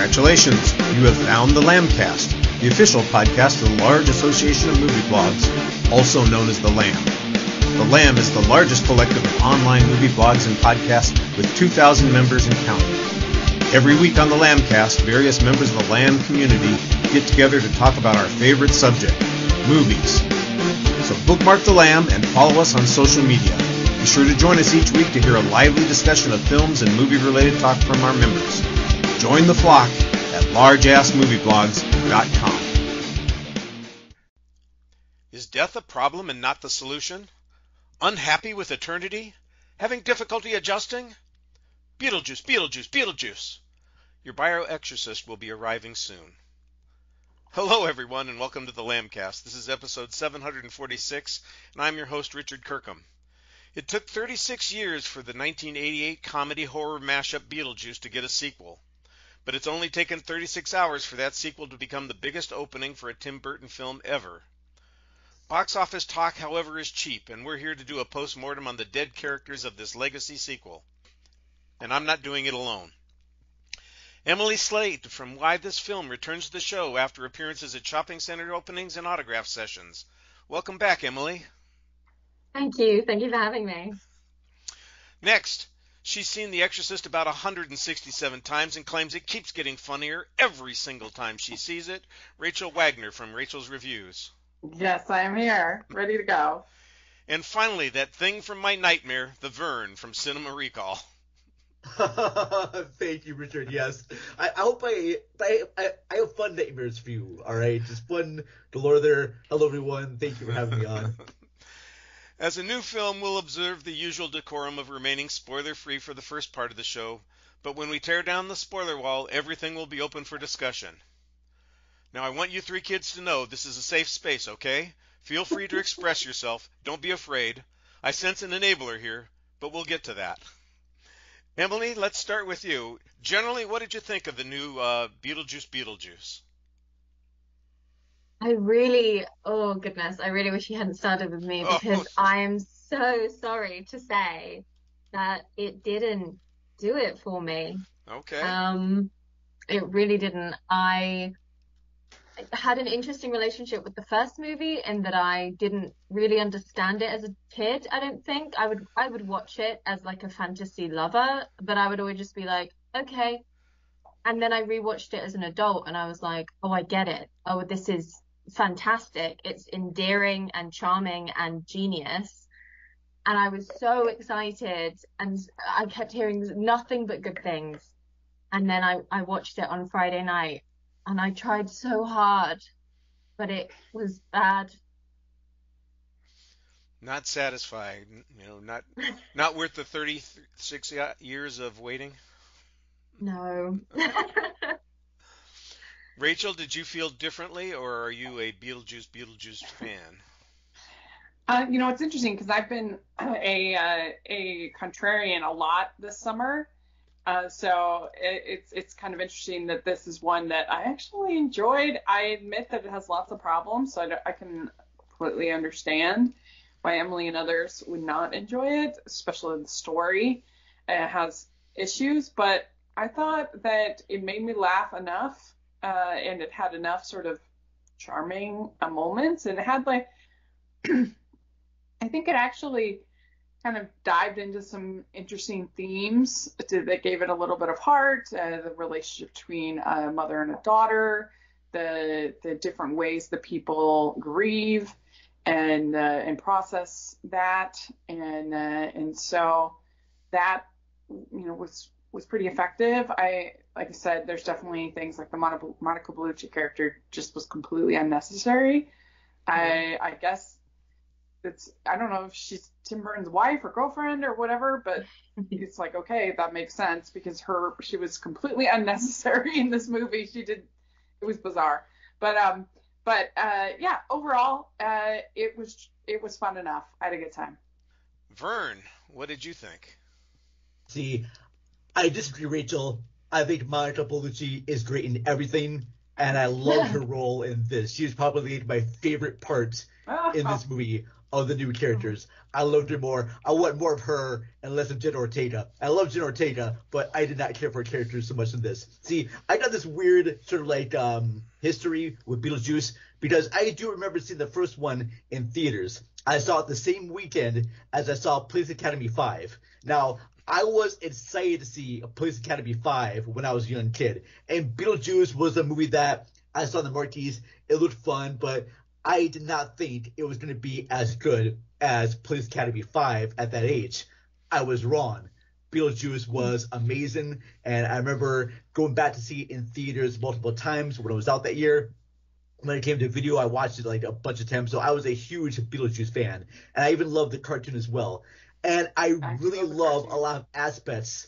Congratulations, you have found the Lambcast, the official podcast of the large association of movie blogs, also known as the Lamb. The Lamb is the largest collective of online movie blogs and podcasts with 2,000 members and counting. Every week on the Lambcast, various members of the Lamb community get together to talk about our favorite subject, movies. So bookmark the Lamb and follow us on social media. Be sure to join us each week to hear a lively discussion of films and movie-related talk from our members. Join the flock at largeassmovieblogs.com. Is death a problem and not the solution? Unhappy with eternity? Having difficulty adjusting? Beetlejuice, Beetlejuice, Beetlejuice! Your bioexorcist will be arriving soon. Hello everyone and welcome to the Lambcast. This is episode 746 and I'm your host Richard Kirkham. It took 36 years for the 1988 comedy horror mashup Beetlejuice to get a sequel. But it's only taken 36 hours for that sequel to become the biggest opening for a Tim Burton film ever. Box office talk, however, is cheap, and we're here to do a post-mortem on the dead characters of this legacy sequel. And I'm not doing it alone. Emily Slade from Why This Film returns to the show after appearances at shopping center openings and autograph sessions. Welcome back, Emily. Thank you. Thank you for having me. Next, she's seen The Exorcist about 167 times and claims it keeps getting funnier every single time she sees it. Rachel Wagner from Rachel's Reviews. Yes, I am here, ready to go. And finally, that thing from my nightmare, The Vern from Cinema Recall. Thank you, Richard. Yes, I hope I have fun nightmares for you. All right, just fun galore there. Hello, everyone. Thank you for having me on. As a new film, we'll observe the usual decorum of remaining spoiler-free for the first part of the show, but when we tear down the spoiler wall, everything will be open for discussion. Now, I want you three kids to know this is a safe space, okay? Feel free to express yourself. Don't be afraid. I sense an enabler here, but we'll get to that. Emily, let's start with you. Generally, what did you think of the new Beetlejuice Beetlejuice? I really wish you hadn't started with me because I am so sorry to say that it didn't do it for me. Okay. It really didn't. I had an interesting relationship with the first movie in that I didn't really understand it as a kid. I don't think I would watch it as like a fantasy lover, but I would always just be like, okay. And then I rewatched it as an adult and I was like, oh, I get it. Oh, this is fantastic. It's endearing and charming and genius. And I was so excited and I kept hearing nothing but good things. And then I watched it on Friday night and I tried so hard, but it was bad. Not satisfied, not worth the 36 years of waiting? No. Rachel, did you feel differently, or are you a Beetlejuice fan? It's interesting because I've been a contrarian a lot this summer. So it's kind of interesting that this is one that I actually enjoyed. I admit that it has lots of problems, so I can completely understand why Emily and others would not enjoy it, especially the story. It has issues, but I thought that it made me laugh enough. And it had enough sort of charming moments, and it had I think it actually kind of dived into some interesting themes that gave it a little bit of heart, the relationship between a mother and a daughter, the different ways that people grieve and process that, and so that was pretty effective. Like I said, there's definitely things like the Monica Bellucci character just was completely unnecessary. Mm-hmm. I guess I don't know if she's Tim Burton's wife or girlfriend or whatever, but it's like, okay, that makes sense because she was completely unnecessary in this movie. It was bizarre. But yeah, overall, it was fun enough. I had a good time. Vern, what did you think? See, I disagree, Rachel. I think Monica Bellucci is great in everything, and I love her role in this. She was probably my favorite part in this movie. of the new characters. I loved her more. I want more of her and less of Jen Ortega. I love Jen Ortega, but I did not care for her character so much in this. See, I got this weird sort of like history with Beetlejuice because I do remember seeing the first one in theaters. I saw it the same weekend as I saw Police Academy 5. Now, I was excited to see Police Academy 5 when I was a young kid. And Beetlejuice was a movie that I saw in the marquees. It looked fun, but I did not think it was going to be as good as Police Academy 5 at that age. I was wrong. Beetlejuice was amazing, and I remember going back to see it in theaters multiple times when it was out that year. When it came to video, I watched it like a bunch of times, so I was a huge Beetlejuice fan. And I even loved the cartoon as well. And I really love a lot of aspects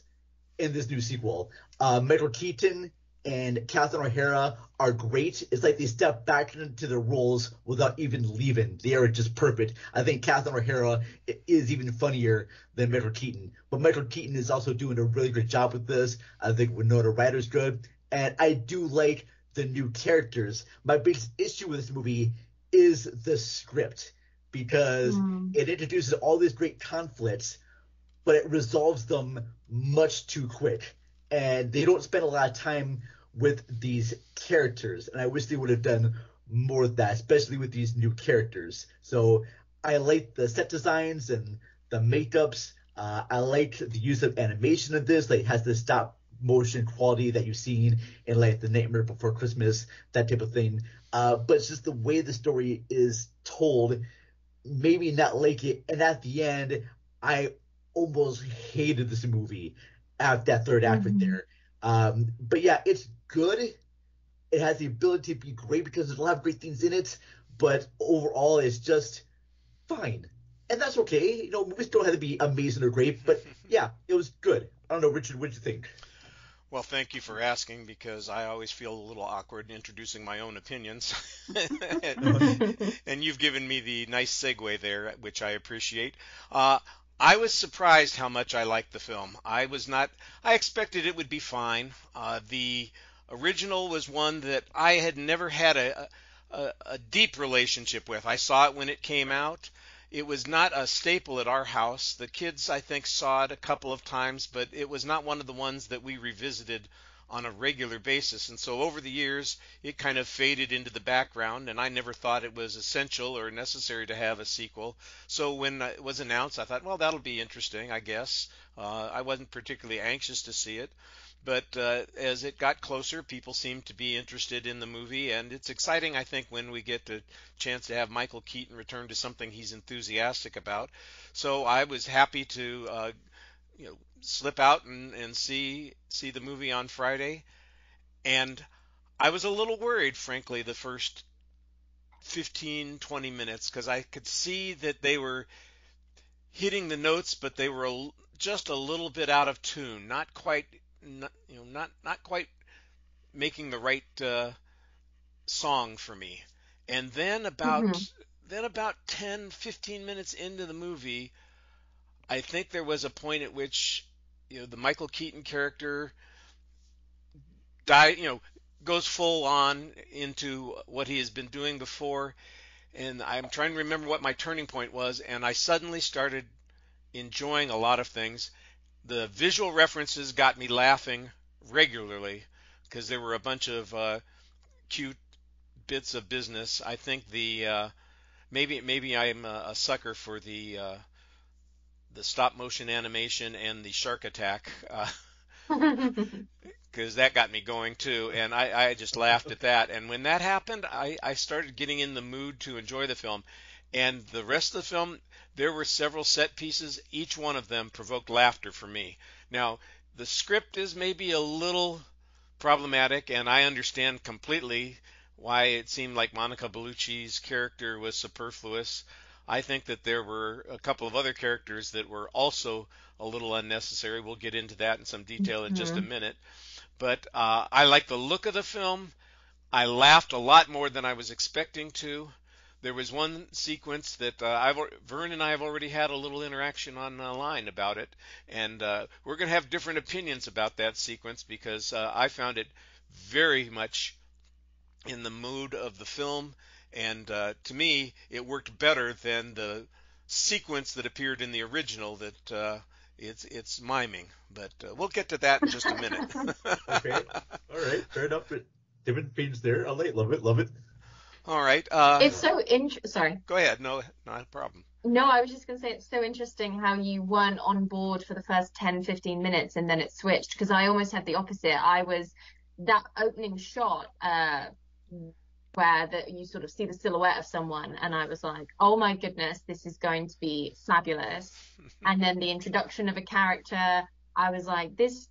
in this new sequel. Michael Keaton and Catherine O'Hara are great. It's like they step back into their roles without even leaving. They are just perfect. I think Catherine O'Hara is even funnier than Michael Keaton. But Michael Keaton is also doing a really good job with this. I think Winona Ryder's good. And I do like the new characters. My biggest issue with this movie is the script because it introduces all these great conflicts, but it resolves them much too quick. And they don't spend a lot of time with these characters. And I wish they would have done more of that, especially with these new characters. So I like the set designs and the makeups. I like the use of animation of this. Like, it has this stop motion quality that you've seen in like The Nightmare Before Christmas, that type of thing. But it's just the way the story is told, maybe not like it. And at the end, I almost hated this movie at that third act right there. But yeah, it's good. It has the ability to be great because there's a lot of great things in it, but overall it's just fine. And that's okay. You know, movies don't have to be amazing or great, but yeah, it was good. I don't know, Richard, what did you think? Well, thank you for asking, because I always feel a little awkward introducing my own opinions. And you've given me the nice segue there, which I appreciate. I was surprised how much I liked the film. I expected it would be fine. The original was one that I had never had a deep relationship with. I saw it when it came out. It was not a staple at our house. The kids, I think, saw it a couple of times, but it was not one of the ones that we revisited on a regular basis. And so over the years, it kind of faded into the background, and I never thought it was essential or necessary to have a sequel. So when it was announced, I thought, well, that'll be interesting, I guess. I wasn't particularly anxious to see it. But as it got closer, people seemed to be interested in the movie, and it's exciting, I think, when we get the chance to have Michael Keaton return to something he's enthusiastic about. So I was happy to slip out and see the movie on Friday, and I was a little worried, frankly, the first 15-20 minutes, because I could see that they were hitting the notes, but they were just a little bit out of tune, not quite making the right song for me. And then about 10-15 minutes into the movie, I think there was a point at which the Michael Keaton character goes full on into what he has been doing before, and I'm trying to remember what my turning point was, and I suddenly started enjoying a lot of things. The visual references got me laughing regularly because there were a bunch of cute bits of business. I think maybe I'm a sucker for the stop motion animation and the shark attack, because that got me going too, and I just laughed at that. And when that happened, I started getting in the mood to enjoy the film. And the rest of the film, there were several set pieces. Each one of them provoked laughter for me. Now, the script is maybe a little problematic, and I understand completely why it seemed like Monica Bellucci's character was superfluous. I think that there were a couple of other characters that were also a little unnecessary. We'll get into that in some detail in just a minute. But I like the look of the film. I laughed a lot more than I was expecting to. There was one sequence that Vern and I have already had a little interaction online about it, and we're going to have different opinions about that sequence because I found it very much in the mood of the film, And to me, it worked better than the sequence that appeared in the original that it's miming. But we'll get to that in just a minute. Okay. All right. Fair enough. But different themes there. Love it. Love it. All right. It's so sorry. Go ahead. No, not a problem. No, I was just going to say it's so interesting how you weren't on board for the first 10, 15 minutes and then it switched, because I almost had the opposite. That opening shot where you sort of see the silhouette of someone, and I was like, oh my goodness, this is going to be fabulous. And then the introduction of a character, I was like, this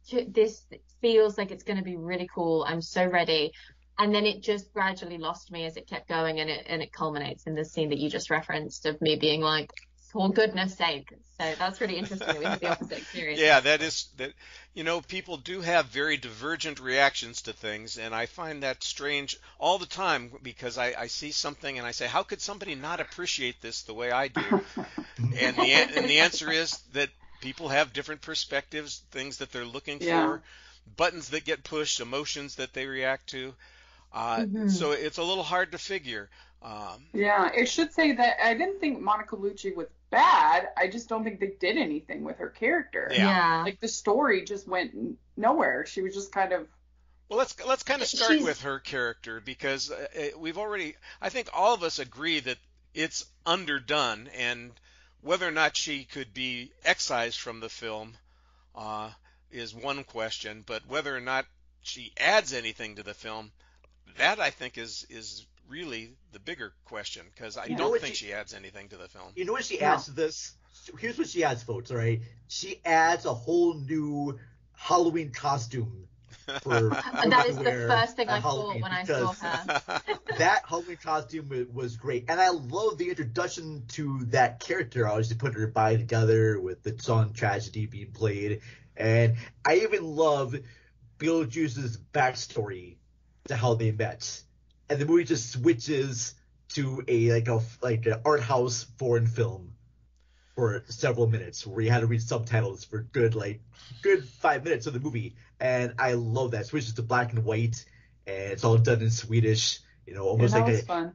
feels like it's going to be really cool. I'm so ready. And then it just gradually lost me as it kept going, and it culminates in the scene that you just referenced of me being like, for goodness sake. So that's really interesting. We have the opposite experience. Yeah, that. People do have very divergent reactions to things, and I find that strange all the time, because I see something and I say, how could somebody not appreciate this the way I do? And the answer is that people have different perspectives, things that they're looking for, buttons that get pushed, emotions that they react to. So it's a little hard to figure. It should say that I didn't think Monica Bellucci was bad. I just don't think they did anything with her character. Yeah. Like the story just went nowhere. She was just kind of. Well, let's kind of start with her character, because I think all of us agree that it's underdone, and whether or not she could be excised from the film is one question, but whether or not she adds anything to the film, that I think is really the bigger question, because I don't think she adds anything to the film. You know what she adds to this? Here's what she adds, folks, all right? She adds a whole new Halloween costume for that is the first thing I thought when I saw her. That Halloween costume was great. And I love the introduction to that character. I was just putting her body together with the song Tragedy being played. And I even love Beetlejuice's backstory to how they met. And the movie just switches to an art house foreign film for several minutes, where you had to read subtitles for good 5 minutes of the movie. And I love that. It switches to black and white, and it's all done in Swedish, almost like a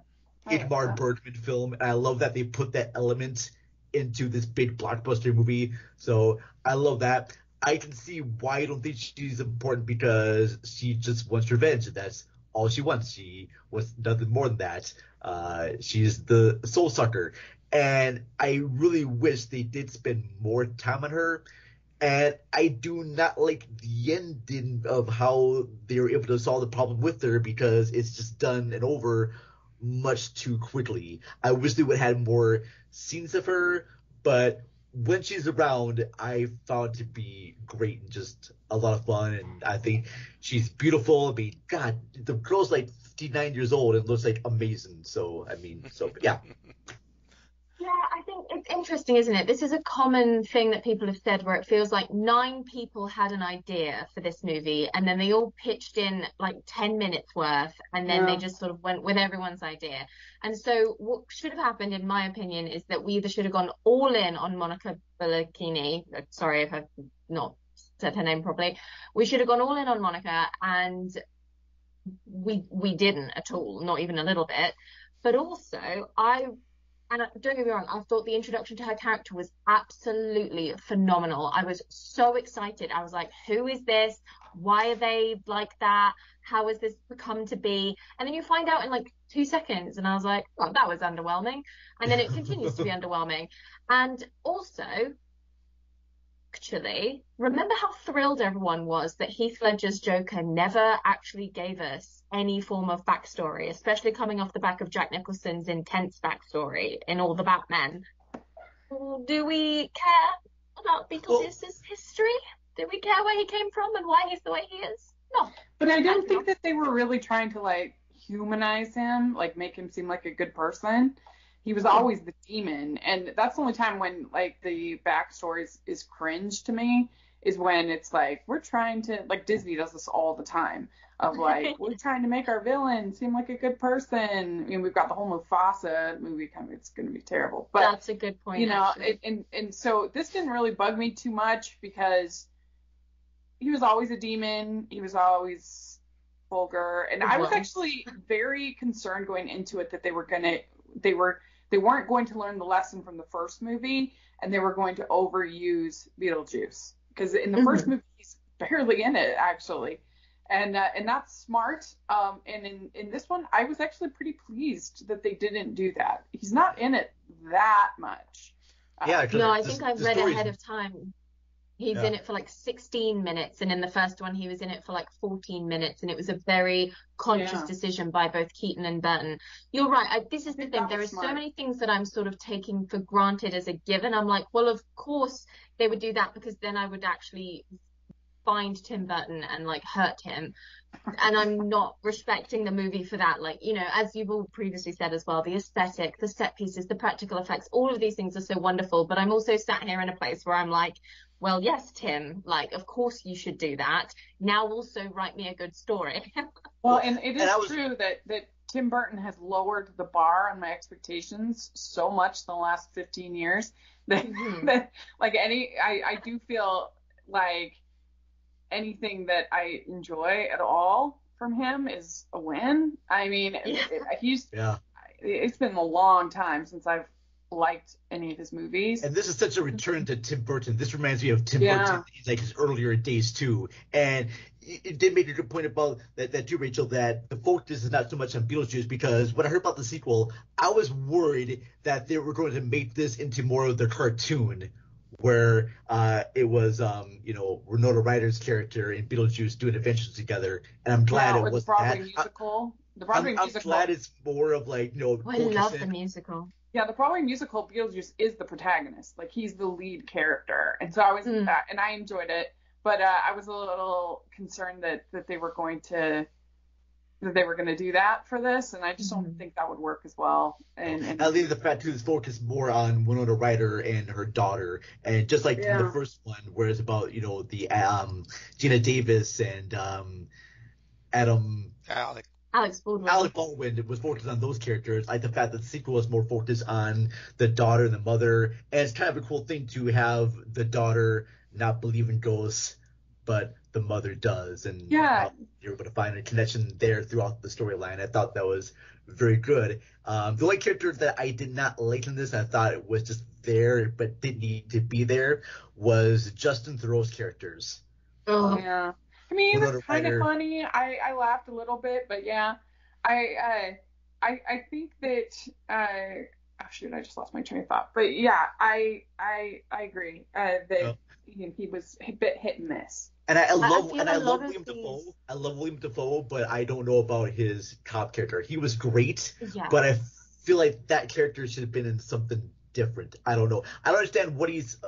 Ingmar Bergman film. And I love that they put that element into this big blockbuster movie. So I love that. I can see why I don't think she's important, because she just wants revenge, and that's all she wants. She wants nothing more than that. She's the soul sucker. And I really wish they did spend more time on her. And I do not like the ending of how they were able to solve the problem with her, because it's just done and over much too quickly. I wish they would have had more scenes of her, but when she's around, I found to be great and just a lot of fun. And I think she's beautiful. I mean, God, the girl's like 59 years old and looks like amazing. So, yeah. Yeah, I think it's interesting, isn't it? This is a common thing that people have said, where it feels like 9 people had an idea for this movie, and then they all pitched in like 10 minutes worth, and then they just sort of went with everyone's idea. And so what should have happened, in my opinion, is that we either should have gone all in on Monica Bellucci. Sorry if I've not said her name properly. We should have gone all in on Monica, and we didn't at all, not even a little bit. But also, and don't get me wrong, I thought the introduction to her character was absolutely phenomenal. I was so excited. I was like, who is this? Why are they like that? How has this become to be? And then you find out in like 2 seconds, and I was like, oh, that was underwhelming. And then it continues to be underwhelming. And also, actually, remember how thrilled everyone was that Heath Ledger's Joker never actually gave us any form of backstory, especially coming off the back of Jack Nicholson's intense backstory in all the Batmen. Do we care about Beetlejuice's history? Do we care where he came from and why he's the way he is? No. But I don't think that they were really trying to humanize him, make him seem like a good person. He was always the demon, and that's the only time when the backstory is cringe to me, is when it's we're trying to, Disney does this all the time, of we're trying to make our villain seem like a good person. I mean, we've got the whole Mufasa movie coming. It's going to be terrible. But that's a good point. And so this didn't really bug me too much, because he was always a demon. He was always vulgar, and It I was was. actually very concerned going into it that they weren't going to learn the lesson from the first movie, and they were going to overuse Beetlejuice, because in the first movie he's barely in it actually, and that's smart. And in this one, I was actually pretty pleased that they didn't do that. He's not in it that much. Yeah, No, I think I've read story's- ahead of time. He's in it for like 16 minutes, and in the first one he was in it for like 14 minutes, and it was a very conscious decision by both Keaton and Burton. You're right. This is the thing. There are so many things that I'm sort of taking for granted as a given. I'm like, well, of course they would do that, because then I would actually find Tim Burton and like hurt him. And I'm not respecting the movie for that. Like, you know, as you've all previously said as well, the aesthetic, the set pieces, the practical effects, all of these things are so wonderful. But I'm also sat here in a place where I'm like, well, yes, Tim, like, of course you should do that. Now also write me a good story. Well, and it is true that Tim Burton has lowered the bar on my expectations so much in the last 15 years that, that like I do feel like anything that I enjoy at all from him is a win. I mean, it's been a long time since I've liked any of his movies. And this is such a return to Tim Burton. This reminds me of Tim Burton, like his earlier days too. And it did make a good point about that too, Rachel, that the focus is not so much on Beetlejuice, because when I heard about the sequel, I was worried that they were going to make this into more of the cartoon, where it was Winona Ryder's character and Beetlejuice doing adventures together. And I'm glad it was that. Musical. I'm glad it's more of like, I love the musical. Yeah, the Broadway musical, Beetlejuice is the protagonist. Like, he's the lead character. And so I was, and I enjoyed it. But I was a little concerned that they were going to do that for this, and I just don't think that would work as well. And I think the fact too is focused more on Winona Ryder and her daughter, and just like in the first one, where it's about the Gina Davis and Alex Baldwin was focused on those characters. Like the fact that the sequel was more focused on the daughter and the mother, and it's kind of a cool thing to have the daughter not believe in ghosts, but the mother does, and you're able to find a connection there throughout the storyline. I thought that was very good. The only character that I did not like in this, I thought it was just there but didn't need to be there, was Justin Theroux's characters. Oh yeah, I mean, it's kind of funny. I laughed a little bit, but yeah, I think that oh shoot, I just lost my train of thought. But yeah, I agree that he was a bit hit and miss. And I love William Dafoe. I love William Dafoe, but I don't know about his cop character. He was great, but I feel like that character should have been in something different. I don't know. I don't understand what he's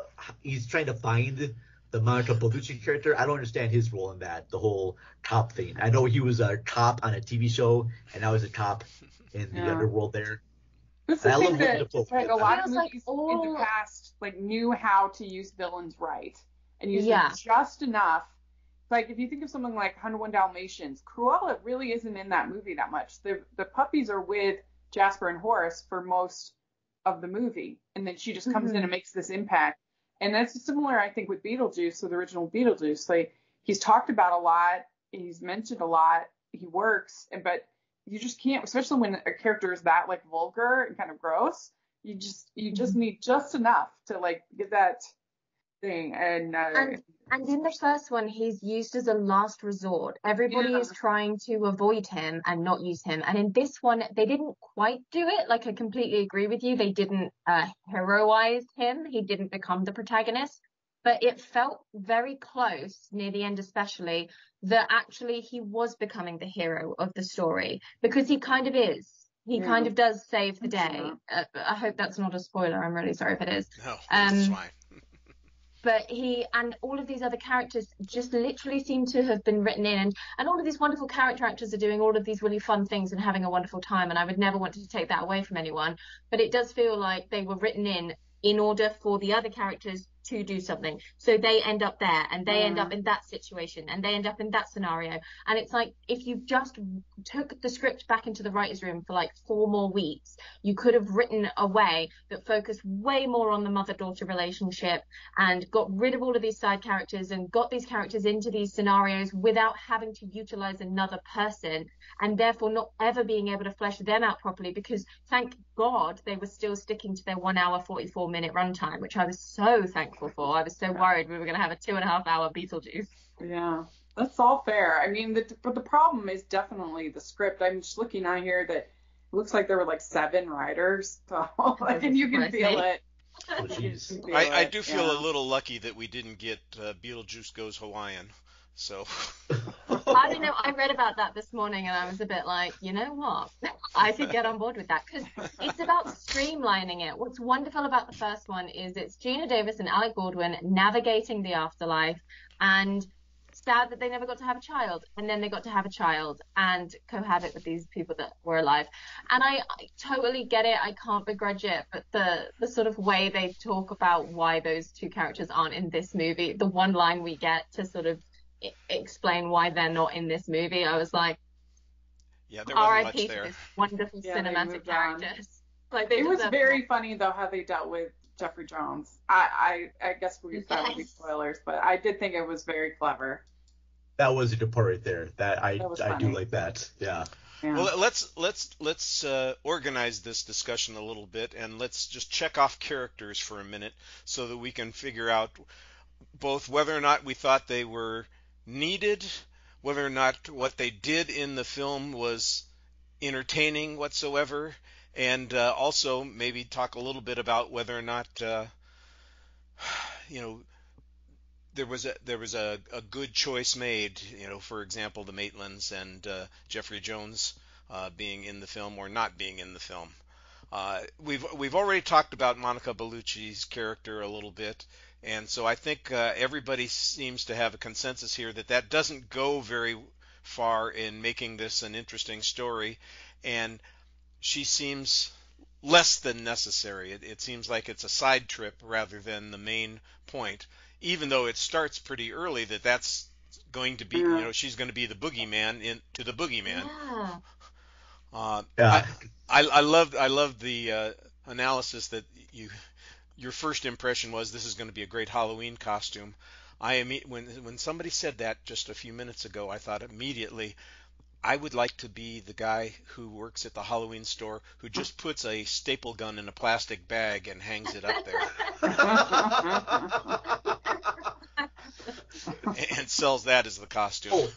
trying to find. The Monica Bellucci character, I don't understand his role in that, the whole cop thing. I know he was a cop on a TV show, and now he's a cop in the underworld there. That's the thing that like a lot of movies in the past like knew how to use villains right and use them just enough. Like if you think of something like 101 Dalmatians, Cruella really isn't in that movie that much. The puppies are with Jasper and Horace for most of the movie, and then she just comes in and makes this impact. And that's similar, I think, with Beetlejuice, with the original Beetlejuice. Like he's talked about a lot, he's mentioned a lot, he works, but you just can't, especially when a character is that like vulgar and kind of gross. You just need just enough to like get that thing. And in the first one, he's used as a last resort. Everybody is trying to avoid him and not use him. And in this one, they didn't quite do it. Like, I completely agree with you. They didn't heroize him. He didn't become the protagonist. But it felt very close, near the end especially, that actually he was becoming the hero of the story. Because he kind of is. He kind of does save the day. I hope that's not a spoiler. I'm really sorry if it is. No, that's fine. But he and all of these other characters just literally seem to have been written in, and all of these wonderful character actors are doing all of these really fun things and having a wonderful time, and I would never want to take that away from anyone. But it does feel like they were written in order for the other characters to do something. So they end up there, and they end up in that situation, and they end up in that scenario. And it's like, if you just took the script back into the writer's room for like 4 more weeks, you could have written a way that focused way more on the mother-daughter relationship and got rid of all of these side characters and got these characters into these scenarios without having to utilize another person, and therefore not ever being able to flesh them out properly, because thank God they were still sticking to their 1 hour 44-minute runtime, which I was so thankful for. I was so worried we were going to have a 2.5 hour Beetlejuice. Yeah, that's all fair. I mean, but the problem is definitely the script. I'm just looking on here that it looks like there were like 7 writers, so like, and you can feel it. Oh, jeez. I do feel a little lucky that we didn't get Beetlejuice Goes Hawaiian. So I don't know. I read about that this morning, and I was a bit like, you know what? I could get on board with that, because it's about streamlining it. What's wonderful about the first one is it's Gina Davis and Alec Baldwin navigating the afterlife, and sad that they never got to have a child, and then they got to have a child and cohabit with these people that were alive. And I totally get it. I can't begrudge it, but the sort of way they talk about why those 2 characters aren't in this movie, the one line we get to sort of explain why they're not in this movie, I was like, yeah, there wasn't much R.I.P. there. to this wonderful cinematic characters. Like, it was very funny though how they dealt with Jeffrey Jones. I guess that would be spoilers, but I did think it was very clever. That was a good part right there. I do like that. Yeah. Well, let's organize this discussion a little bit, and let's just check off characters for a minute so that we can figure out both whether or not we thought they were needed, whether or not what they did in the film was entertaining whatsoever, and also maybe talk a little bit about whether or not there was a good choice made. For example, the Maitlands and Jeffrey Jones being in the film or not being in the film. We've already talked about Monica Bellucci's character a little bit. And so I think everybody seems to have a consensus here that doesn't go very far in making this an interesting story, and she seems less than necessary. It seems like it's a side trip rather than the main point, even though it starts pretty early that's going to be, she's going to be the boogeyman to the boogeyman. Yeah. I loved the analysis that your first impression was this is going to be a great Halloween costume. When somebody said that just a few minutes ago, I thought immediately, I would like to be the guy who works at the Halloween store who just puts a staple gun in a plastic bag and hangs it up there. And sells that as the costume.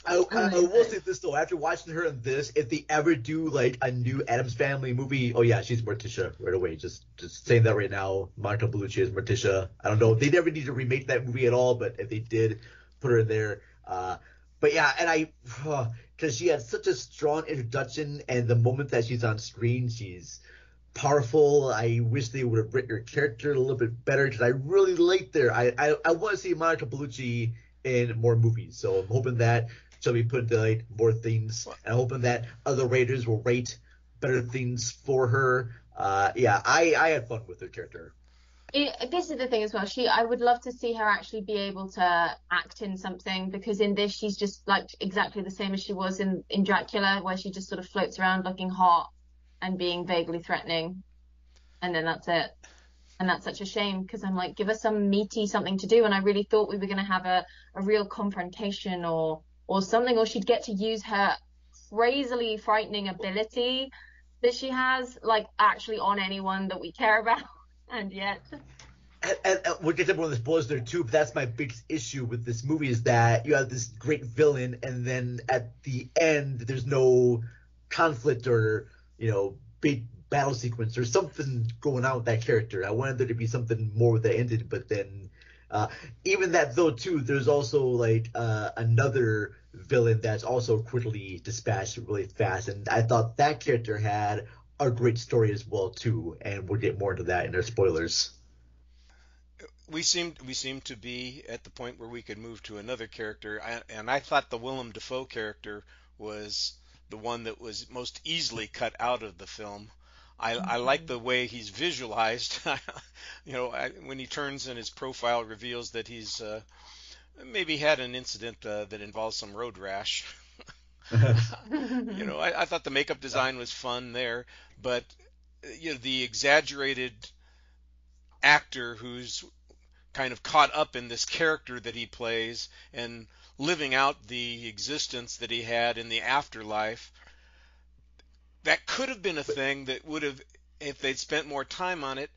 I will say this though, after watching her in this, if they ever do like a new Addams Family movie, oh yeah, she's Morticia right away. Just saying that right now. Monica Bellucci is Morticia. I don't know if they never need to remake that movie at all, but if they did, put her in there. But yeah, and because she had such a strong introduction, and the moment that she's on screen, she's powerful. I wish they would have written her character a little bit better, because I really liked her. I want to see Monica Bellucci in more movies, so I'm hoping that she'll be put into like more things, and I'm hoping that other writers will write better things for her. I had fun with her character. This is the thing as well. I would love to see her actually be able to act in something, because in this she's just like exactly the same as she was in Dracula, where she just sort of floats around looking hot and being vaguely threatening, and then that's it. And that's such a shame, because I'm like, give us some meaty something to do. And I really thought we were going to have a real confrontation or something, or she'd get to use her crazily frightening ability that she has, like, actually on anyone that we care about. And yet, and we'll get to more of the spoilers there too, but that's my biggest issue with this movie, is that you have this great villain, and then at the end there's no conflict or big battle sequence or something going on with that character. I wanted there to be something more that ended, but then even that though too, there's also like another villain that's also quickly dispatched really fast, and I thought that character had a great story as well too, and we'll get more into that in our spoilers. We seem to be at the point where we could move to another character, and I thought the Willem Dafoe character was the one that was most easily cut out of the film. I like the way he's visualized. When he turns and his profile reveals that he's maybe had an incident that involves some road rash. I thought the makeup design was fun there, but the exaggerated actor who's kind of caught up in this character that he plays and living out the existence that he had in the afterlife, that could have been a thing that would have, if they'd spent more time on it,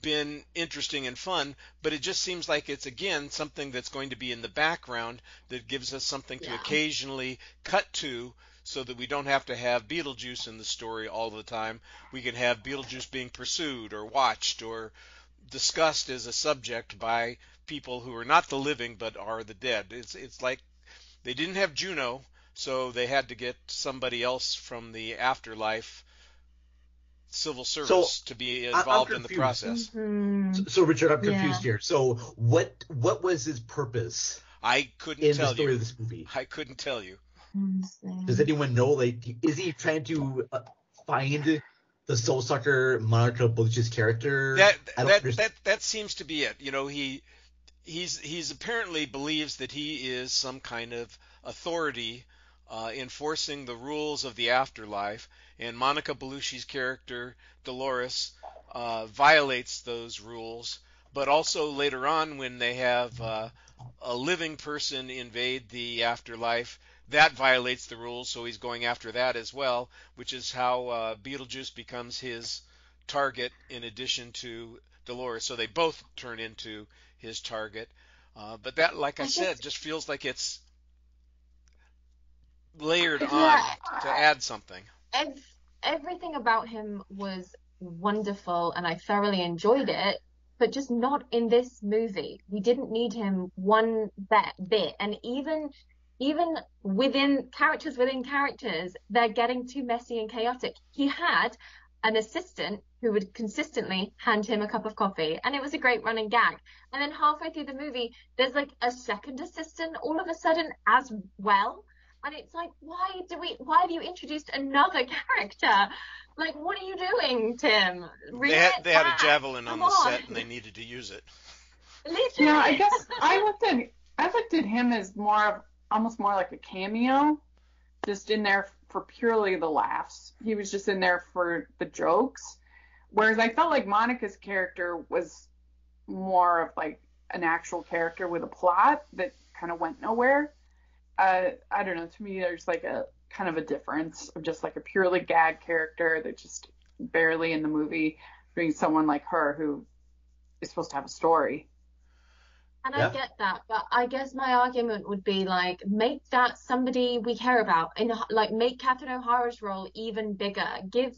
been interesting and fun, but it just seems like it's, again, something that's going to be in the background that gives us something to occasionally cut to, so that we don't have to have Beetlejuice in the story all the time. We can have Beetlejuice being pursued or watched or discussed as a subject by people who are not the living but are the dead. It's like they didn't have Juno, so they had to get somebody else from the afterlife civil service to be involved in the process. So Richard, I'm confused here. So what was his purpose? I couldn't in tell the story you. of this movie? I couldn't tell you. Does anyone know? Like, is he trying to find the soul sucker Monica Bellucci's character? That seems to be it. He's apparently believes that he is some kind of authority enforcing the rules of the afterlife, and Monica Bellucci's character Dolores violates those rules. But also later on, when they have a living person invade the afterlife, that violates the rules, so he's going after that as well, which is how Beetlejuice becomes his target in addition to Dolores. So they both turn into his target. But that, like I said, just feels like it's layered on to add something. Everything about him was wonderful, and I thoroughly enjoyed it, but just not in this movie. We didn't need him one bit, and even within characters, they're getting too messy and chaotic. He had an assistant who would consistently hand him a cup of coffee, and it was a great running gag. And then halfway through the movie, there's like a second assistant all of a sudden as well. And it's like, why have you introduced another character? Like, what are you doing, Tim? They had a javelin on the set, and they needed to use it. Literally. Yeah, I guess I looked at him as almost more like a cameo, just in there for purely the laughs. He was just in there for the jokes. Whereas I felt like Monica's character was more of like an actual character with a plot that kind of went nowhere. I don't know. To me, there's like a kind of a difference of just like a purely gag character that's just barely in the movie, being someone like her who is supposed to have a story. And I get that, but I guess my argument would be like, make that somebody we care about, and like make Catherine O'Hara's role even bigger. Give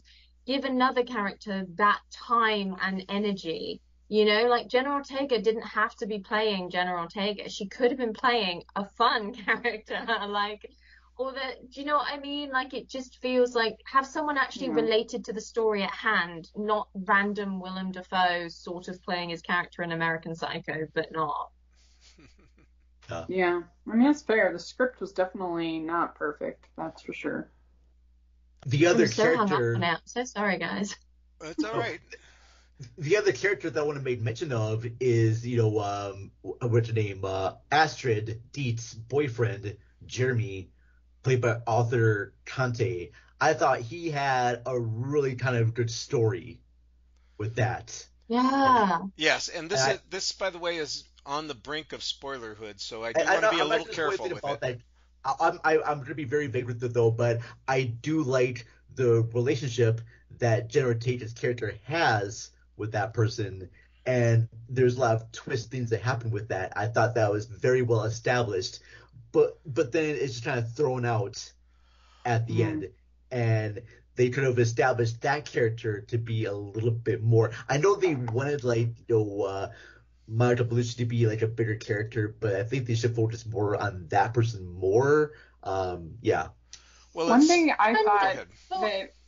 another character that time and energy. Like Jenna Ortega didn't have to be playing Jenna Ortega. She could have been playing a fun character, do you know what I mean? Like, it just feels like have someone actually related to the story at hand, not random Willem Dafoe sort of playing his character in American Psycho, but not. Yeah, I mean, that's fair. The script was definitely not perfect, that's for sure. The other I'm so character. hung up on it. So sorry, guys. It's all right. The other character that I want to make mention of is, what's her name? Astrid Dietz' boyfriend, Jeremy, played by Arthur Conte. I thought he had a really kind of good story with that. Yeah. Yes, and this, by the way, is on the brink of spoilerhood, so I do want to be a little careful with it. That. I'm going to be very vague with it, though, but I do like the relationship that Jenna Ortega's character has with that person, and there's a lot of twist things that happen with that. I thought that was very well established, but then it's just kind of thrown out at the end, and they could have established that character to be a little bit more. I know they wanted Monica Bellucci to be like a bigger character, but I think they should focus more on that person more. Yeah. Well, one thing I thought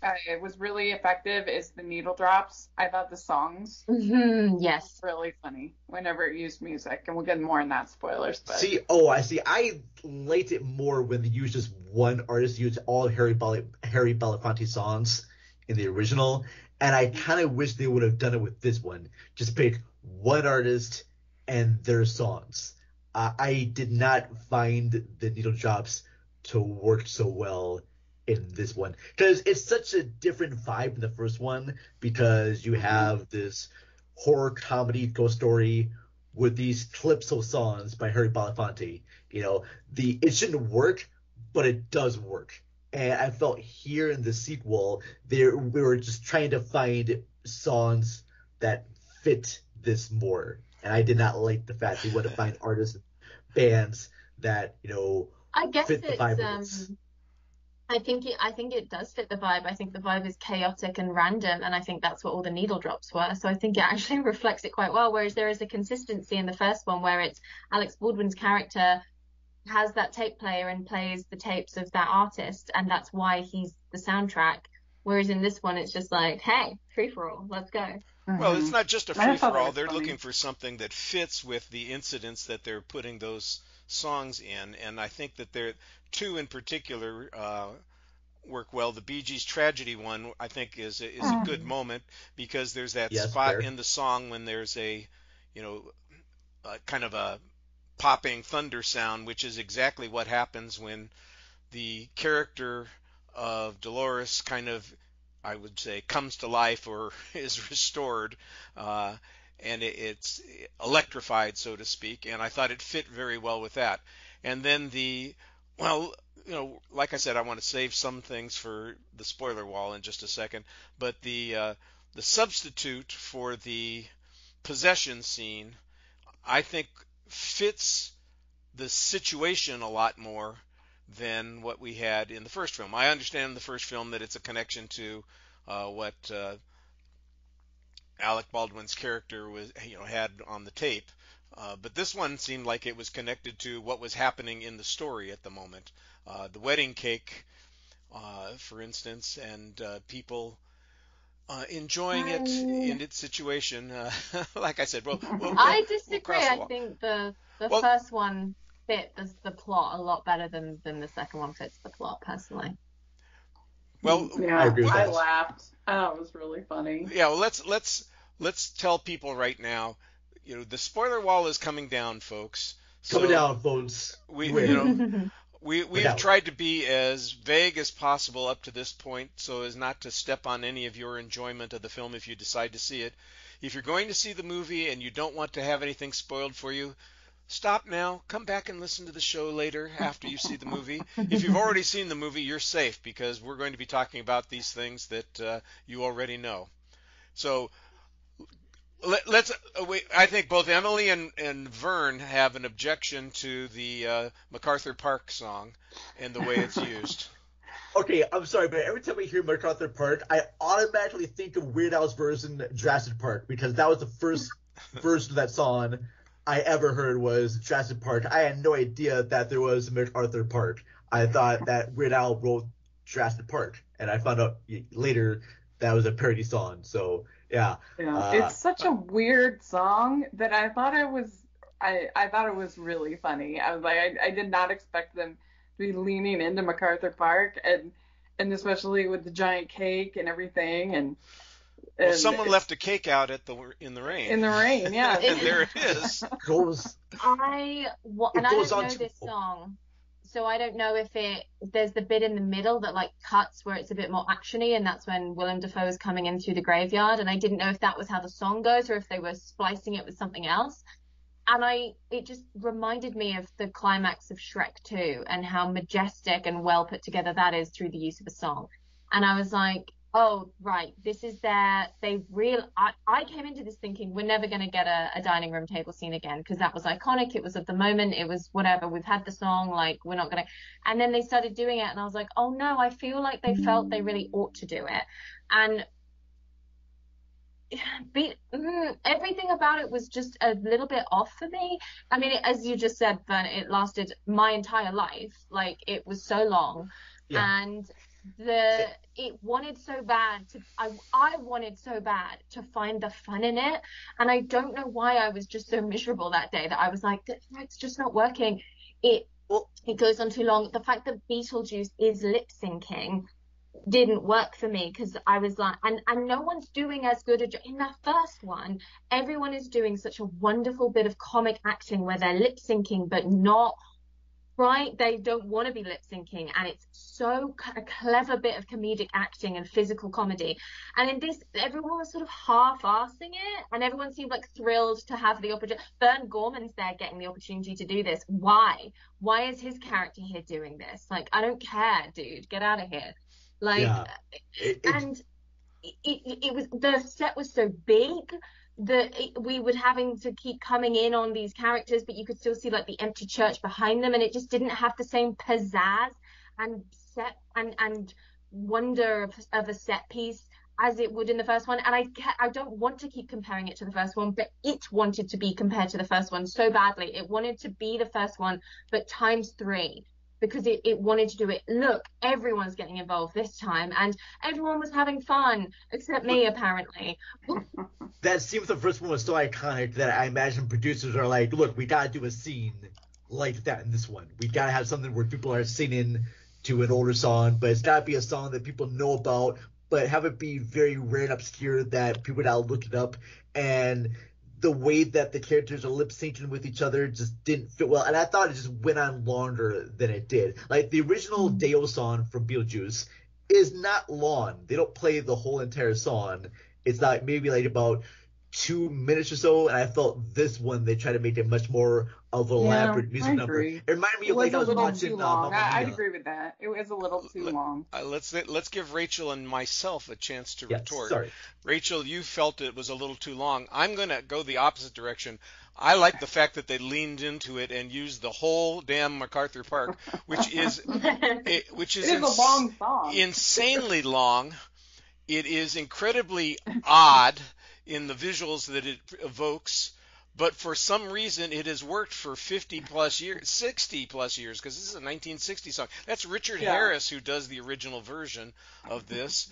that was really effective is the needle drops. I thought the songs yes, were really funny whenever it used music, and we'll get more in that spoilers. But I see. I liked it more when they used just one artist, used all Harry Belafonte songs in the original, And I kind of wish they would have done it with this one. Just pick one artist and their songs. I did not find the needle drops to work so well in this one because it's such a different vibe in the first one, because you have this horror comedy ghost story with these calypso songs by Harry Belafonte. It shouldn't work, but it does work. And I felt here in the sequel, we were just trying to find songs that fit this more. And I did not like the fact they wanted to find artists, bands that, I guess fit the vibe of it's this. I think it does fit the vibe. I think the vibe is chaotic and random, and I think that's what all the needle drops were. So I think it actually reflects it quite well. Whereas there is a consistency in the first one where it's Alex Baldwin's character has that tape player and plays the tapes of that artist, and that's why he's the soundtrack. Whereas in this one, it's just like, hey, free for all, let's go. Well, it's not just a free for all. They're funny. looking for something that fits with the incidents that they're putting those songs in, and I think that there two in particular work well. The Bee Gees Tragedy one, I think, is a good moment because there's that spot fair. in the song when there's a kind of a popping thunder sound, which is exactly what happens when the character of Dolores kind of, I would say, comes to life or is restored, and it's electrified, so to speak. And I thought it fit very well with that. And then like I said, I want to save some things for the spoiler wall in just a second. But the substitute for the possession scene, I think, fits the situation a lot more than what we had in the first film. I understand in the first film that it's a connection to what Alec Baldwin's character had on the tape, but this one seemed like it was connected to what was happening in the story at the moment. The wedding cake, for instance, and people enjoying it in its situation. Like I said, I disagree. We'll I think the first one fit the plot a lot better than the second one fits the plot, personally. Well, yeah, I laughed. Oh, it was really funny. Yeah, well, let's tell people right now, the spoiler wall is coming down, folks. Coming down, folks. We've tried to be as vague as possible up to this point so as not to step on any of your enjoyment of the film if you decide to see it. If you're going to see the movie and you don't want to have anything spoiled for you, stop now, come back and listen to the show later after you see the movie. If you've already seen the movie, you're safe because we're going to be talking about these things that you already know. So I think both Emily and Vern have an objection to the MacArthur Park song and the way it's used. Okay, I'm sorry, but every time I hear MacArthur Park, I automatically think of Weird Al's version, Jurassic Park, because that was the first version of that song I ever heard was Jurassic Park. I had no idea that there was MacArthur Park. I thought that Weird Al wrote Jurassic Park, and I found out later that was a parody song. So yeah, it's such a weird song that I thought it was really funny. I was like, I did not expect them to be leaning into MacArthur Park, and especially with the giant cake and everything, and someone left a cake out in the rain. In the rain, yeah. And there it is. I don't know this song, so I don't know if there's the bit in the middle that like cuts where it's a bit more actiony, and that's when Willem Dafoe is coming in through the graveyard, and I didn't know if that was how the song goes or if they were splicing it with something else. And it just reminded me of the climax of Shrek 2 and how majestic and well put together that is through the use of a song. And I was like, oh, right, this is I came into this thinking we're never going to get a dining room table scene again because that was iconic. It was of the moment. It was whatever. We've had the song. Like, we're not going to. And then they started doing it. And I was like, oh, no, I feel like they felt they really ought to do it. And everything about it was just a little bit off for me. I mean, as you just said, Vern, it lasted my entire life. Like, it was so long. Yeah. And I wanted so bad to find the fun in it, and I don't know why I was just so miserable that day that I was like, it's just not working. It goes on too long. The fact that Beetlejuice is lip syncing didn't work for me because I was like, and no one's doing as good a job. In the first one, everyone is doing such a wonderful bit of comic acting where they're lip syncing, but not right. They don't want to be lip syncing, and it's so a clever bit of comedic acting and physical comedy. And in this, everyone was sort of half-assing it, and everyone seemed like thrilled to have the opportunity. Vern Gorman's there getting the opportunity to do this. Why? Why is his character here doing this? Like, I don't care, dude. Get out of here. Like, Yeah. and it was, the set was so big that we would having to keep coming in on these characters, but you could still see like the empty church behind them, and it just didn't have the same pizzazz and set and wonder of a set piece as it would in the first one. And I don't want to keep comparing it to the first one, but it wanted to be compared to the first one so badly. It wanted to be the first one, but times 3. Because it wanted to do it. Look, everyone's getting involved this time, and everyone was having fun, except me, apparently. That scene with the first one was so iconic that I imagine producers are like, look, we gotta do a scene like that in this one. We gotta have something where people are singing to an older song, but it's gotta be a song that people know about, but have it be very rare and obscure that people gotta look it up. And the way that the characters are lip syncing with each other just didn't fit well, and I thought it just went on longer than it did. Like the original Deo song from Beetlejuice is not long. They don't play the whole entire song. It's not maybe like about 2 minutes or so, and I felt this one they tried to make it much more of an elaborate music number. It reminded me of like I was watching Mamma Mia. I'd agree with that. It was a little too long. Let's give Rachel and myself a chance to retort. Sorry. Rachel, you felt it was a little too long. I'm going to go the opposite direction. I like the fact that they leaned into it and used the whole damn MacArthur Park, which is a long song. Insanely long. It is incredibly odd in the visuals that it evokes, but for some reason it has worked for 50 plus years, 60 plus years, because this is a 1960 song. That's Richard Harris who does the original version of this,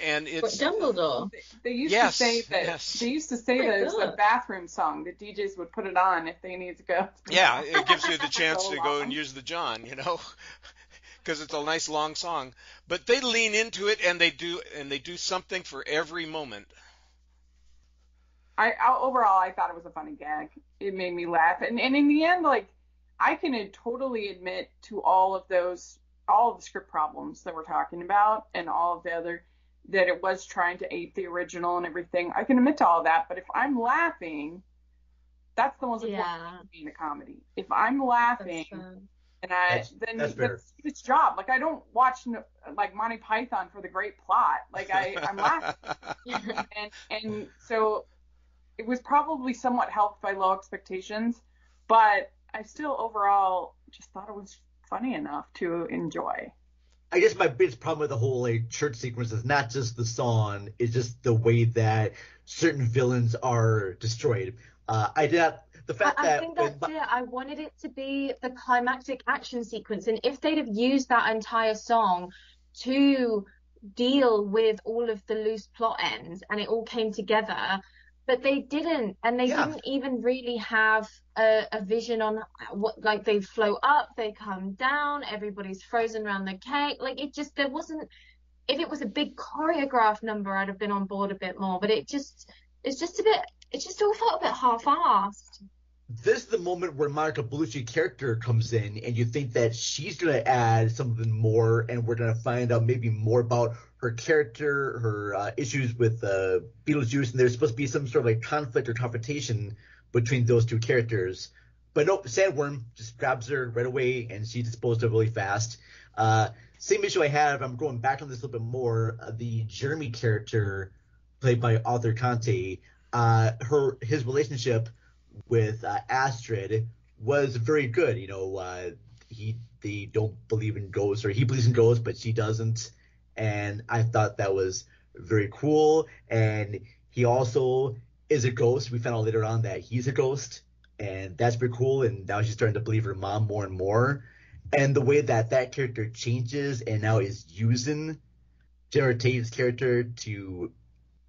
and it's Dumbledore. They used to say that They used to say that it's a bathroom song. The DJs would put it on if they need to go. Yeah, it gives you the chance to go and use the John, because it's a nice long song. But they lean into it, and they do something for every moment. Overall, I thought it was a funny gag. It made me laugh, and in the end, like, I can totally admit to all of the script problems that we're talking about, and all of the other, that it was trying to ape the original and everything. I can admit to all of that, but if I'm laughing, that's the most important thing in a comedy. If I'm laughing, and that's its job. Like, I don't watch like Monty Python for the great plot. Like, I'm laughing, and so. It was probably somewhat helped by low expectations, but I still overall just thought it was funny enough to enjoy. I guess my biggest problem with the whole church sequence is not just the song, it's just the way that certain villains are destroyed. I think that's it. I wanted it to be the climactic action sequence, and if they'd have used that entire song to deal with all of the loose plot ends and it all came together. But they didn't, and they didn't even really have a vision on what, like, they float up, they come down, everybody's frozen around the cake. Like, there wasn't, if it was a big choreographed number, I'd have been on board a bit more, but it just all felt a bit half-assed. This is the moment where Monica Bellucci's character comes in, and you think that she's going to add something more, and we're going to find out maybe more about her character, her issues with Beetlejuice, and there's supposed to be some sort of like conflict or confrontation between those two characters. But nope, Sandworm just grabs her right away, and she's disposed of really fast. Same issue I have, I'm going back on this a little bit more, the Jeremy character, played by Arthur Conte, his relationship with Astrid was very good. They don't believe in ghosts, or he believes in ghosts, but she doesn't. And I thought that was very cool. And he also is a ghost. We found out later on that he's a ghost, and that's pretty cool. And now she's starting to believe her mom more and more. And the way that character changes and now is using Jennifer Tate's character to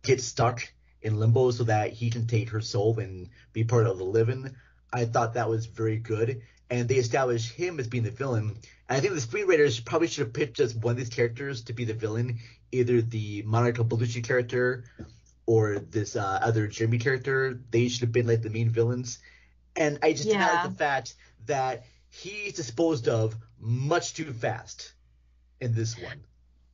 get stuck in limbo so that he can take her soul and be part of the living, I thought that was very good, and they established him as being the villain. And I think the screenwriters probably should have picked just one of these characters to be the villain, either the Monica Bellucci character or this other Jimmy character. They should have been like the main villains. And I just did not like the fact that he's disposed of much too fast in this one.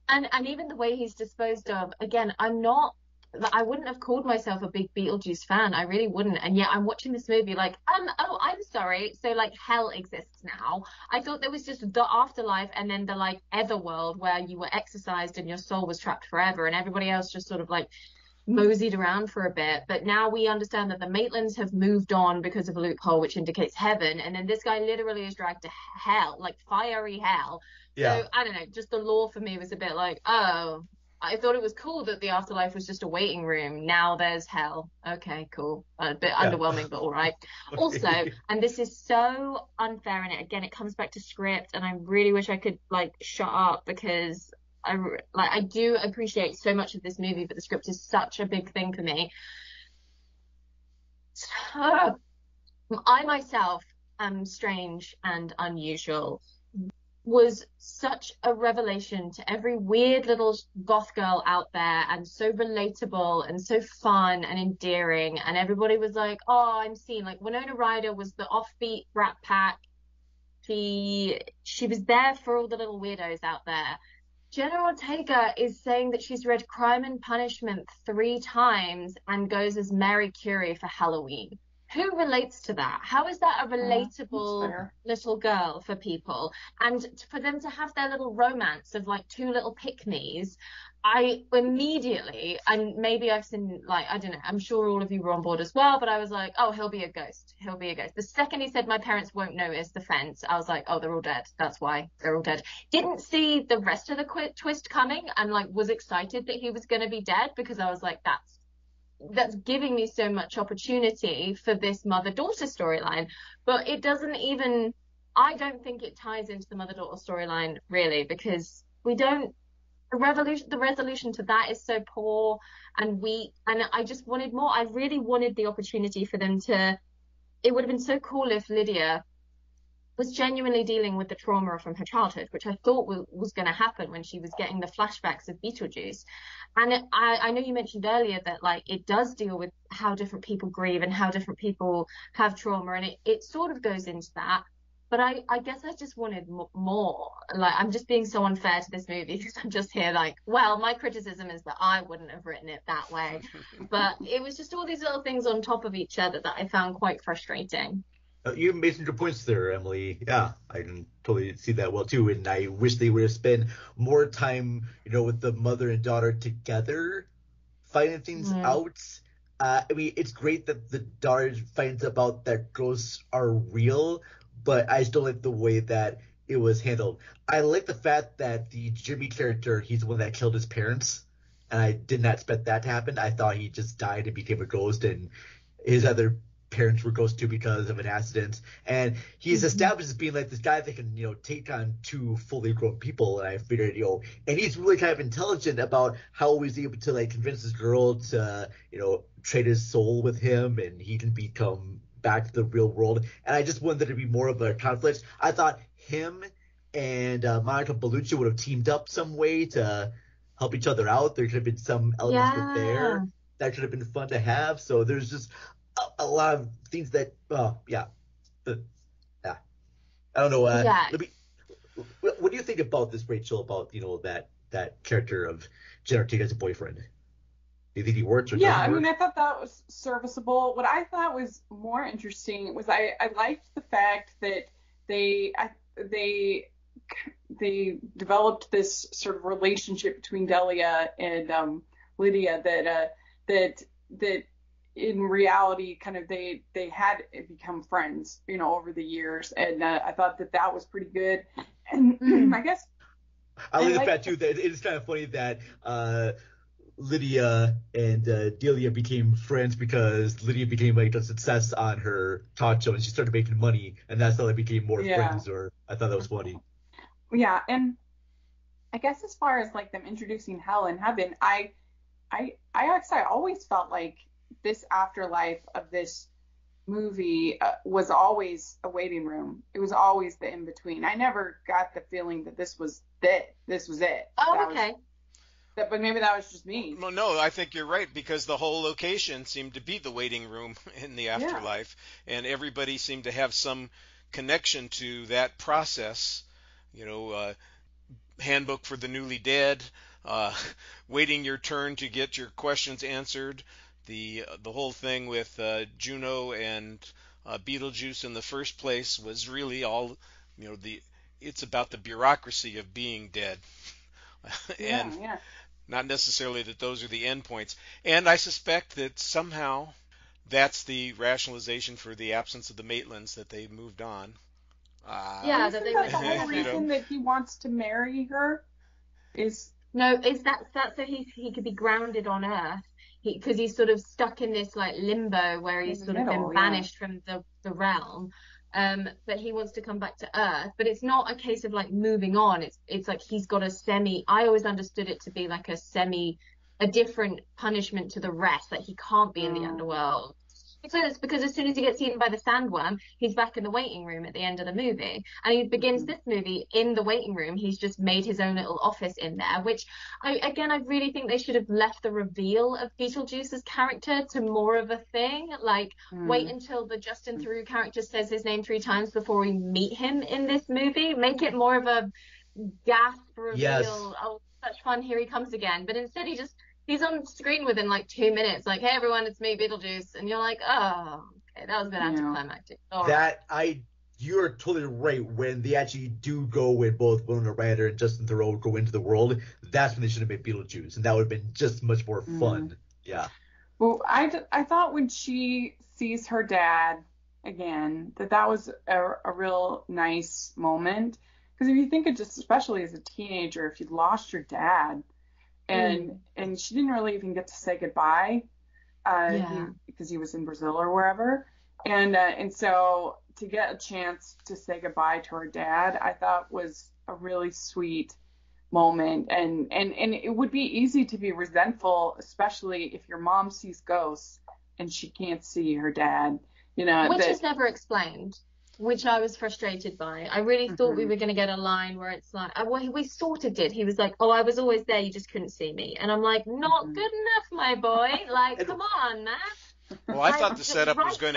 And even the way he's disposed of, again, I wouldn't have called myself a big Beetlejuice fan. I really wouldn't. And yet I'm watching this movie like, oh, I'm sorry. So like hell exists now. I thought there was just the afterlife and then the like otherworld where you were exorcised and your soul was trapped forever and everybody else just sort of like moseyed around for a bit. But now we understand that the Maitlands have moved on because of a loophole, which indicates heaven. And then this guy literally is dragged to hell, like fiery hell. Yeah. So I don't know, just the lore for me was a bit like, oh, I thought it was cool that the afterlife was just a waiting room. Now there's hell. Okay, cool. A bit underwhelming, but all right. Also, and this is so unfair, and again, it comes back to script, and I really wish I could like shut up because I do appreciate so much of this movie, but the script is such a big thing for me. I myself am strange and unusual was such a revelation to every weird little goth girl out there, and so relatable and so fun and endearing, and everybody was like, oh, I'm seen. Like Winona Ryder was the offbeat brat pack. She was there for all the little weirdos out there. Jenna Ortega is saying that she's read Crime and Punishment 3 times and goes as Mary Curie for Halloween. Who relates to that? How is that a relatable little girl for people? And for them to have their little romance of like 2 little pick-me's, I immediately, and maybe I've seen, like, I don't know, I'm sure all of you were on board as well, but I was like, oh, he'll be a ghost. He'll be a ghost. The second he said my parents won't notice the fence, I was like, oh, they're all dead. That's why they're all dead. Didn't see the rest of the twist coming and like was excited that he was going to be dead because I was like, that's giving me so much opportunity for this mother-daughter storyline. But it doesn't even, I don't think it ties into the mother-daughter storyline really, because the resolution to that is so poor and weak, and I just wanted more. I really wanted the opportunity for them to, it would have been so cool if Lydia was genuinely dealing with the trauma from her childhood, which I thought was going to happen when she was getting the flashbacks of Beetlejuice. And I know you mentioned earlier that like it does deal with how different people grieve and how different people have trauma, and it sort of goes into that. But I guess I just wanted more. Like, I'm just being so unfair to this movie because I'm just here like, well, my criticism is that I wouldn't have written it that way. But it was just all these little things on top of each other that I found quite frustrating. You made some good points there, Emily. Yeah, I can totally see that well too. And I wish they would have spent more time, with the mother and daughter together, finding things out. I mean, it's great that the daughter finds out that ghosts are real, but I still like the way that it was handled. I like the fact that the Jimmy character, he's the one that killed his parents, and I did not expect that to happen. I thought he just died and became a ghost, and his other parents were ghosts too because of an accident. And he's established as being like this guy that can, take on 2 fully grown people. And I figured, and he's really kind of intelligent about how he was able to like convince this girl to, trade his soul with him, and he can become back to the real world. And I just wanted there to be more of a conflict. I thought him and Monica Bellucci would have teamed up some way to help each other out. There could have been some elements there that could have been fun to have. So there's just a lot of things that, I don't know. What do you think about this, Rachel? About that character of Jenna Ortega's boyfriend? Do you think he works or doesn't work? I thought that was serviceable. What I thought was more interesting was I liked the fact that they developed this sort of relationship between Delia and Lydia that in reality kind of they had become friends, over the years, and I thought that was pretty good. And I guess I like the fact too that it is kind of funny that Lydia and Delia became friends because Lydia became like a success on her talk show and she started making money, and that's how they became more friends. Or I thought that was funny. Yeah, and I guess as far as like them introducing hell and heaven, I always felt like this afterlife of this movie was always a waiting room. It was always the in-between. I never got the feeling that this was it. Oh, okay. But maybe that was just me. Well, no, I think you're right, because the whole location seemed to be the waiting room in the afterlife, and everybody seemed to have some connection to that process. Handbook for the newly dead, waiting your turn to get your questions answered. The whole thing with Juno and Beetlejuice in the first place was really all, it's about the bureaucracy of being dead, and not necessarily that those are the endpoints. And I suspect that somehow that's the rationalization for the absence of the Maitlands, that they moved on. That they went. The whole reason that he wants to marry her is that so he could be grounded on Earth. Because he's sort of stuck in this like limbo where he's sort of been banished from the realm. But he wants to come back to Earth. But it's not a case of like moving on. It's like he's got I always understood it to be like a different punishment to the rest, that he can't be in the underworld. Because as soon as he gets eaten by the sandworm, he's back in the waiting room at the end of the movie. And he begins this movie in the waiting room. He's just made his own little office in there, which I really think they should have left the reveal of Beetlejuice's character to more of a thing. Like, wait until the Justin Theroux character says his name 3 times before we meet him in this movie. Make it more of a gasp reveal. Yes. Oh, such fun, here he comes again. But instead he's on screen within like 2 minutes, like, hey everyone, it's me, Beetlejuice, and you're like, oh, okay, that was a bit anticlimactic. You're totally right. When they actually do go with both Winona Ryder and Justin Theroux go into the world, that's when they should have made Beetlejuice, and that would have been just much more fun. Yeah. Well, I thought when she sees her dad again, that was a real nice moment, because if you think of just especially as a teenager, if you'd lost your dad. And she didn't really even get to say goodbye because he was in Brazil or wherever. And so to get a chance to say goodbye to her dad, I thought was a really sweet moment. And it would be easy to be resentful, especially if your mom sees ghosts and she can't see her dad. Which is never explained. Which I was frustrated by. I really thought we were going to get a line where it's like, we sort of did. He was like, oh, I was always there, you just couldn't see me. And I'm like, not good enough, my boy. Like, come on, man. Well, I thought the setup was going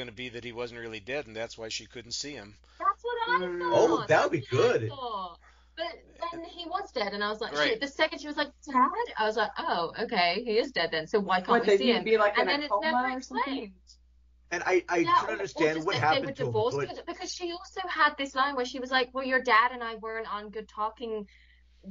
to be that he wasn't really dead, and that's why she couldn't see him. That's what I thought. Oh, that would be good. But then he was dead, and I was like, right. shit. The second she was like, Dad, I was like, oh, okay, he is dead then. So why can't we see him? Be like and in then a it's coma never or explained. something? And I couldn't understand what happened to him. Because she also had this line where she was like, well, your dad and I weren't on good talking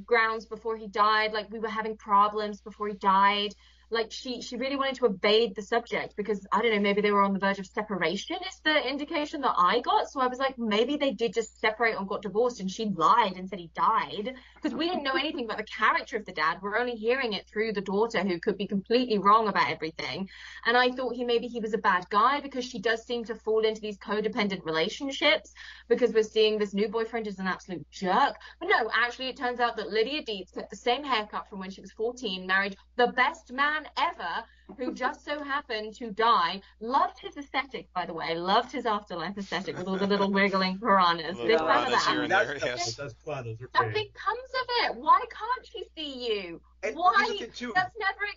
grounds before he died. Like, we were having problems before he died. Like, she really wanted to evade the subject because, I don't know, maybe they were on the verge of separation is the indication that I got. So I was like, maybe they did just separate and got divorced, and she lied and said he died, because we didn't know anything about the character of the dad. We're only hearing it through the daughter, who could be completely wrong about everything. And I thought maybe he was a bad guy, because she does seem to fall into these codependent relationships, because we're seeing this new boyfriend is an absolute jerk. But no, actually it turns out that Lydia Dietz kept the same haircut from when she was 14, married the best man ever, who just so happened to die. Loved his aesthetic, by the way. Loved his afterlife aesthetic with all the little wiggling piranhas. Big fan of that. Here and there, yes. Nothing comes of it. Why can't she see you? And why? That's never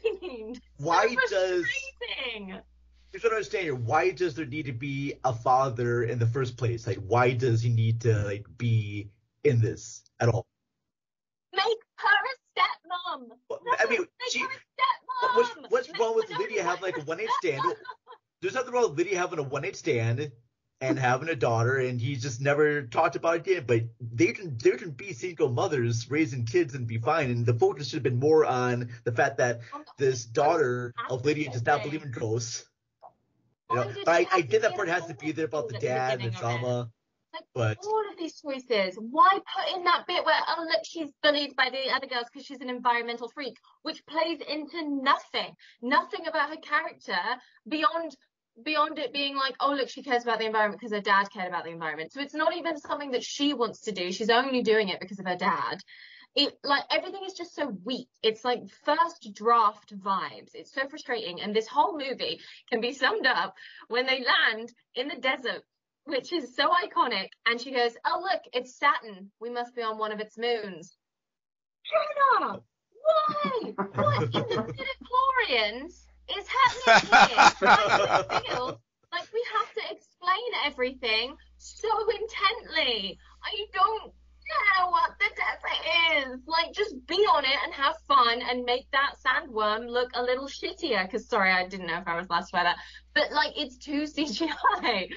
explained. Why so does? frustrating. You don't understand here. Why does there need to be a father in the first place? Like, why does he need to be in this at all? Make her a stepmom. I mean, what's wrong with Lydia having like a one-night stand? There's nothing wrong with Lydia having a one-night stand and having a daughter, and he's just never talked about it again. But they can be single mothers raising kids and be fine. And the focus should have been more on the fact that this daughter of Lydia does not believe in ghosts. But I get that part has to be there about the dad and the drama. But all of these choices, why put in that bit where, oh look, she's bullied by the other girls because she's an environmental freak, which plays into nothing about her character beyond it being like, oh look, she cares about the environment because her dad cared about the environment. So it's not even something that she wants to do. She's only doing it because of her dad. like everything is just so weak. It's like first draft vibes. It's so frustrating. And this whole movie can be summed up when they land in the desert, which is so iconic. And she goes, "Oh, look, it's Saturn. We must be on one of its moons." Hannah, why? What in the midichlorians is happening here? I feel like we have to explain everything so intently. I don't know what the desert is. Like, just be on it and have fun and make that sandworm look a little shittier. Because, sorry, I didn't know if I was allowed to swear that. But, like, it's too CGI.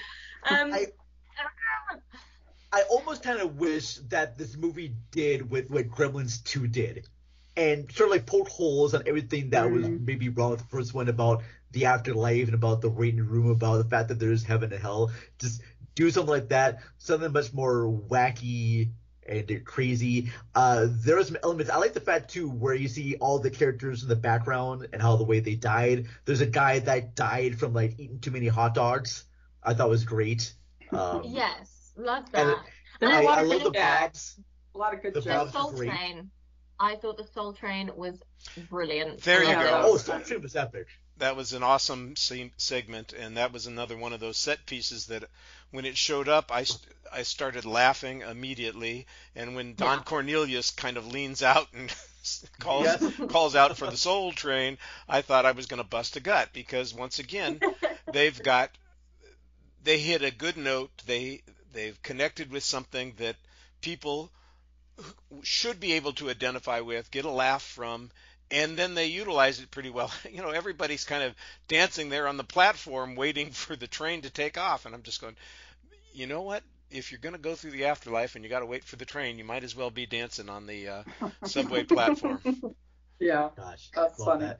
I almost kind of wish that this movie did what Gremlins 2 did. And sort of like poke holes on everything that was maybe wrong with the first one about the afterlife and about the waiting room, about the fact that there's heaven and hell. Just do something like that, something much more wacky and crazy. There are some elements. I like the fact, too, where you see all the characters in the background and how the way they died. There's a guy that died from, like, eating too many hot dogs. I thought was great. Yes, love that. I love the Bobs. A lot of good The jokes. Bobs The Soul was great. Train. I thought the Soul Train was brilliant. There you go. Oh, Soul Train was epic. That was an awesome segment, and that was another one of those set pieces that when it showed up, I started laughing immediately. And when Don Cornelius kind of leans out and calls out for the Soul Train, I thought I was going to bust a gut, because once again, they hit a good note. They've connected with something that people should be able to identify with, get a laugh from, and then they utilize it pretty well. You know, everybody's kind of dancing there on the platform waiting for the train to take off, and I'm just going, you know what? If you're going to go through the afterlife and you got to wait for the train, you might as well be dancing on the subway platform. Yeah, Gosh, that's funny. That.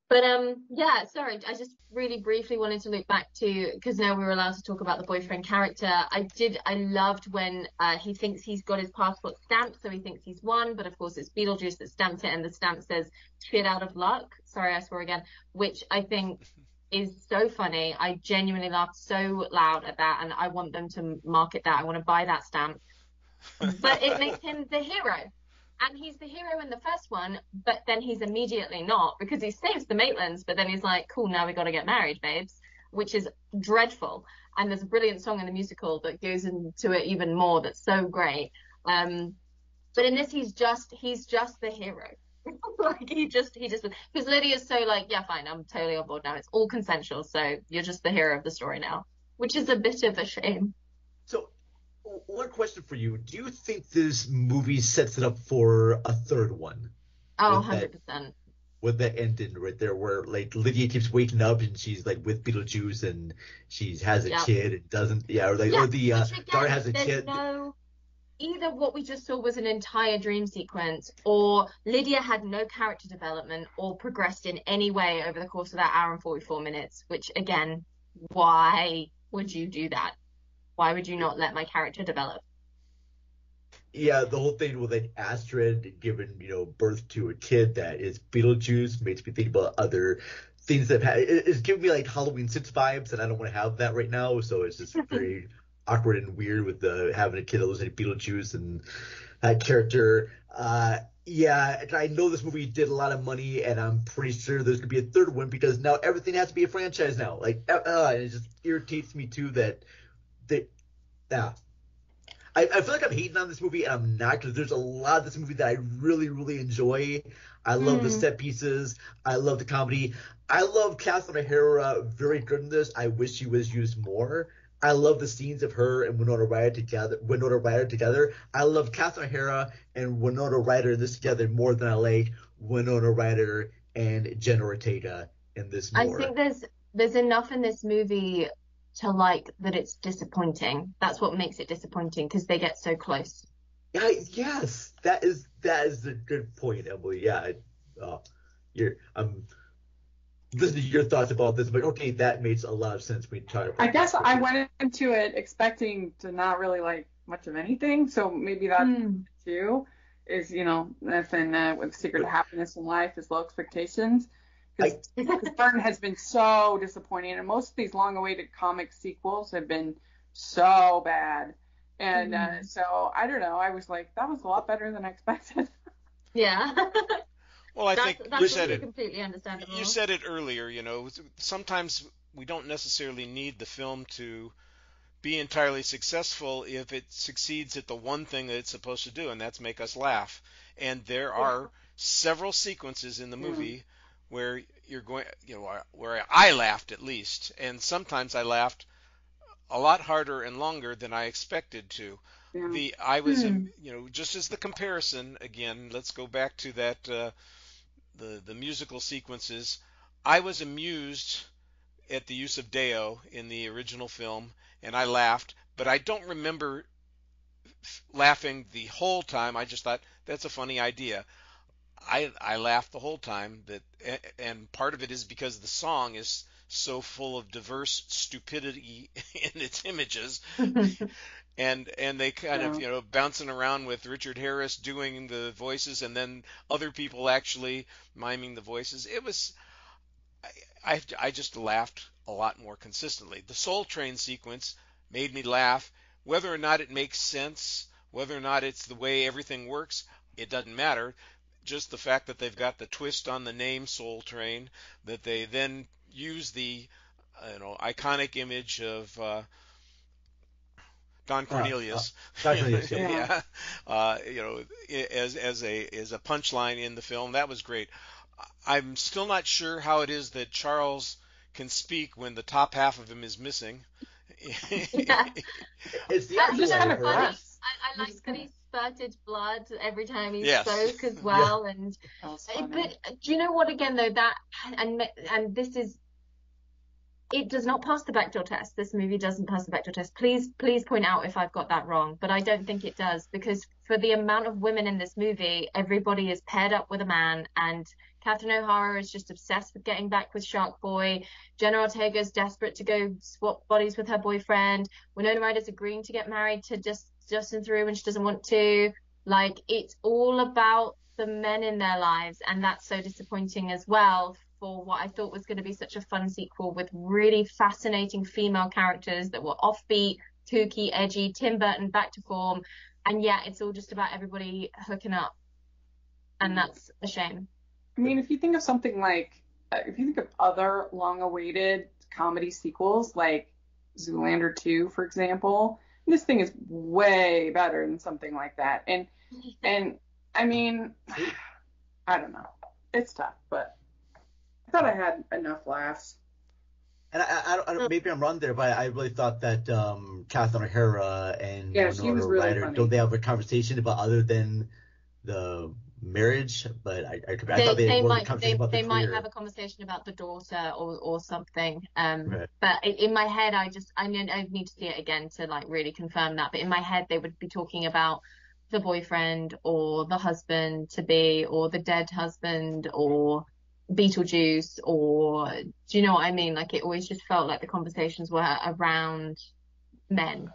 But yeah, sorry, I just really briefly wanted to look back to, because now we were allowed to talk about the boyfriend character. I loved when he thinks he's got his passport stamped, so he thinks he's won, but of course it's Beetlejuice that stamped it, and the stamp says "shit out of luck." Sorry, I swore again, which I think is so funny. I genuinely laughed so loud at that, and I want them to market that. I want to buy that stamp. But it makes him the hero. And he's the hero in the first one, but then he's immediately not, because he saves the Maitlands, but then he's like, cool, now we got to get married, babes, which is dreadful. And there's a brilliant song in the musical that goes into it even more that's so great. But in this, he's just the hero. Like he just, because Lydia's so like, yeah, fine, I'm totally on board now. It's all consensual, so you're just the hero of the story now, which is a bit of a shame. So, one question for you. Do you think this movie sets it up for a third one? Oh, 100%. With the ending right there where, like, Lydia keeps waking up and she's, like, with Beetlejuice and she has a kid and doesn't, or the daughter has a kid. Either what we just saw was an entire dream sequence, or Lydia had no character development or progressed in any way over the course of that hour and 44 minutes, which, again, why would you do that? Why would you not let my character develop? Yeah, the whole thing with like Astrid giving, birth to a kid that is Beetlejuice makes me think about other things that it's giving me like Halloween 6 vibes, and I don't want to have that right now. So it's just very awkward and weird with having a kid that looks like Beetlejuice and that character. Yeah, I know this movie did a lot of money, and I'm pretty sure there's gonna be a third one because now everything has to be a franchise now. Like, and it just irritates me too that. I feel like I'm hating on this movie, and I'm not, because there's a lot of this movie that I really, really enjoy. I love the set pieces. I love the comedy. I love Catherine O'Hara very good in this. I wish she was used more. I love the scenes of her and Winona Ryder together. I love Catherine O'Hara and Winona Ryder in this together more than I like Winona Ryder and Jenna Ortega in this more. I think there's enough in this movie to like that it's disappointing. That's what makes it disappointing, because they get so close. Yes, that is a good point, Emily. Yeah, I'm listening to your thoughts about this, but okay, that makes a lot of sense when you talk about. I guess I went into it expecting to not really like much of anything, so maybe that too is nothing with Secret of Happiness in Life is low expectations. Because Burton has been so disappointing, and most of these long-awaited comic sequels have been so bad. And so I don't know. I was like, that was a lot better than I expected. Yeah. Well, I think you said it. Completely understandable. You said it earlier. Sometimes we don't necessarily need the film to be entirely successful if it succeeds at the one thing that it's supposed to do, and that's make us laugh. And there are several sequences in the movie where where I laughed at least, and sometimes I laughed a lot harder and longer than I expected to. Yeah. I was, just as the comparison again, let's go back to that the musical sequences. I was amused at the use of Deo in the original film, and I laughed, but I don't remember laughing the whole time. I just thought that's a funny idea. I laughed the whole time, and part of it is because the song is so full of diverse stupidity in its images, and they kind of bouncing around with Richard Harris doing the voices, and then other people actually miming the voices. It was I just laughed a lot more consistently. The Soul Train sequence made me laugh. Whether or not it makes sense, whether or not it's the way everything works, it doesn't matter. Just the fact that they've got the twist on the name Soul Train, that they then use the iconic image of Don Cornelius, Don Cornelius, yeah, as a punchline in the film. That was great. I'm still not sure how it is that Charles can speak when the top half of him is missing. Yeah. It's the I'm just kind of funny. funny. I like that he spurted blood every time he Yes. spoke as well, and That was funny. but do you know what? Again, though, that and this is. It does not pass the backdoor test. This movie doesn't pass the backdoor test. Please point out if I've got that wrong, but I don't think it does, because for the amount of women in this movie, everybody is paired up with a man, and Catherine O'Hara is just obsessed with getting back with Shark Boy. Jenna Ortega is desperate to go swap bodies with her boyfriend. Winona Ryder's agreeing to get married to Justin Theroux when she doesn't want to. Like, it's all about the men in their lives, and that's so disappointing as well for what I thought was going to be such a fun sequel with really fascinating female characters that were offbeat, kooky, edgy, Tim Burton back to form, and yet it's all just about everybody hooking up, and that's a shame. I mean, if you think of something like, if you think of other long-awaited comedy sequels, like Zoolander 2, for example, this thing is way better than something like that. And I mean, I don't know. It's tough, but I thought I had enough laughs. And I don't, maybe I'm wrong there, but I really thought that Catherine O'Hara and Yeah, she was really Ryder, funny. don't they have a conversation about other than the marriage? But I thought they had more of a conversation about the they might career. have a conversation about the daughter or something. Right. But in my head, I need to see it again to like really confirm that. But in my head, they would be talking about the boyfriend or the husband to be, or the dead husband, or Beetlejuice, or do you know what I mean? Like, it always just felt like the conversations were around men.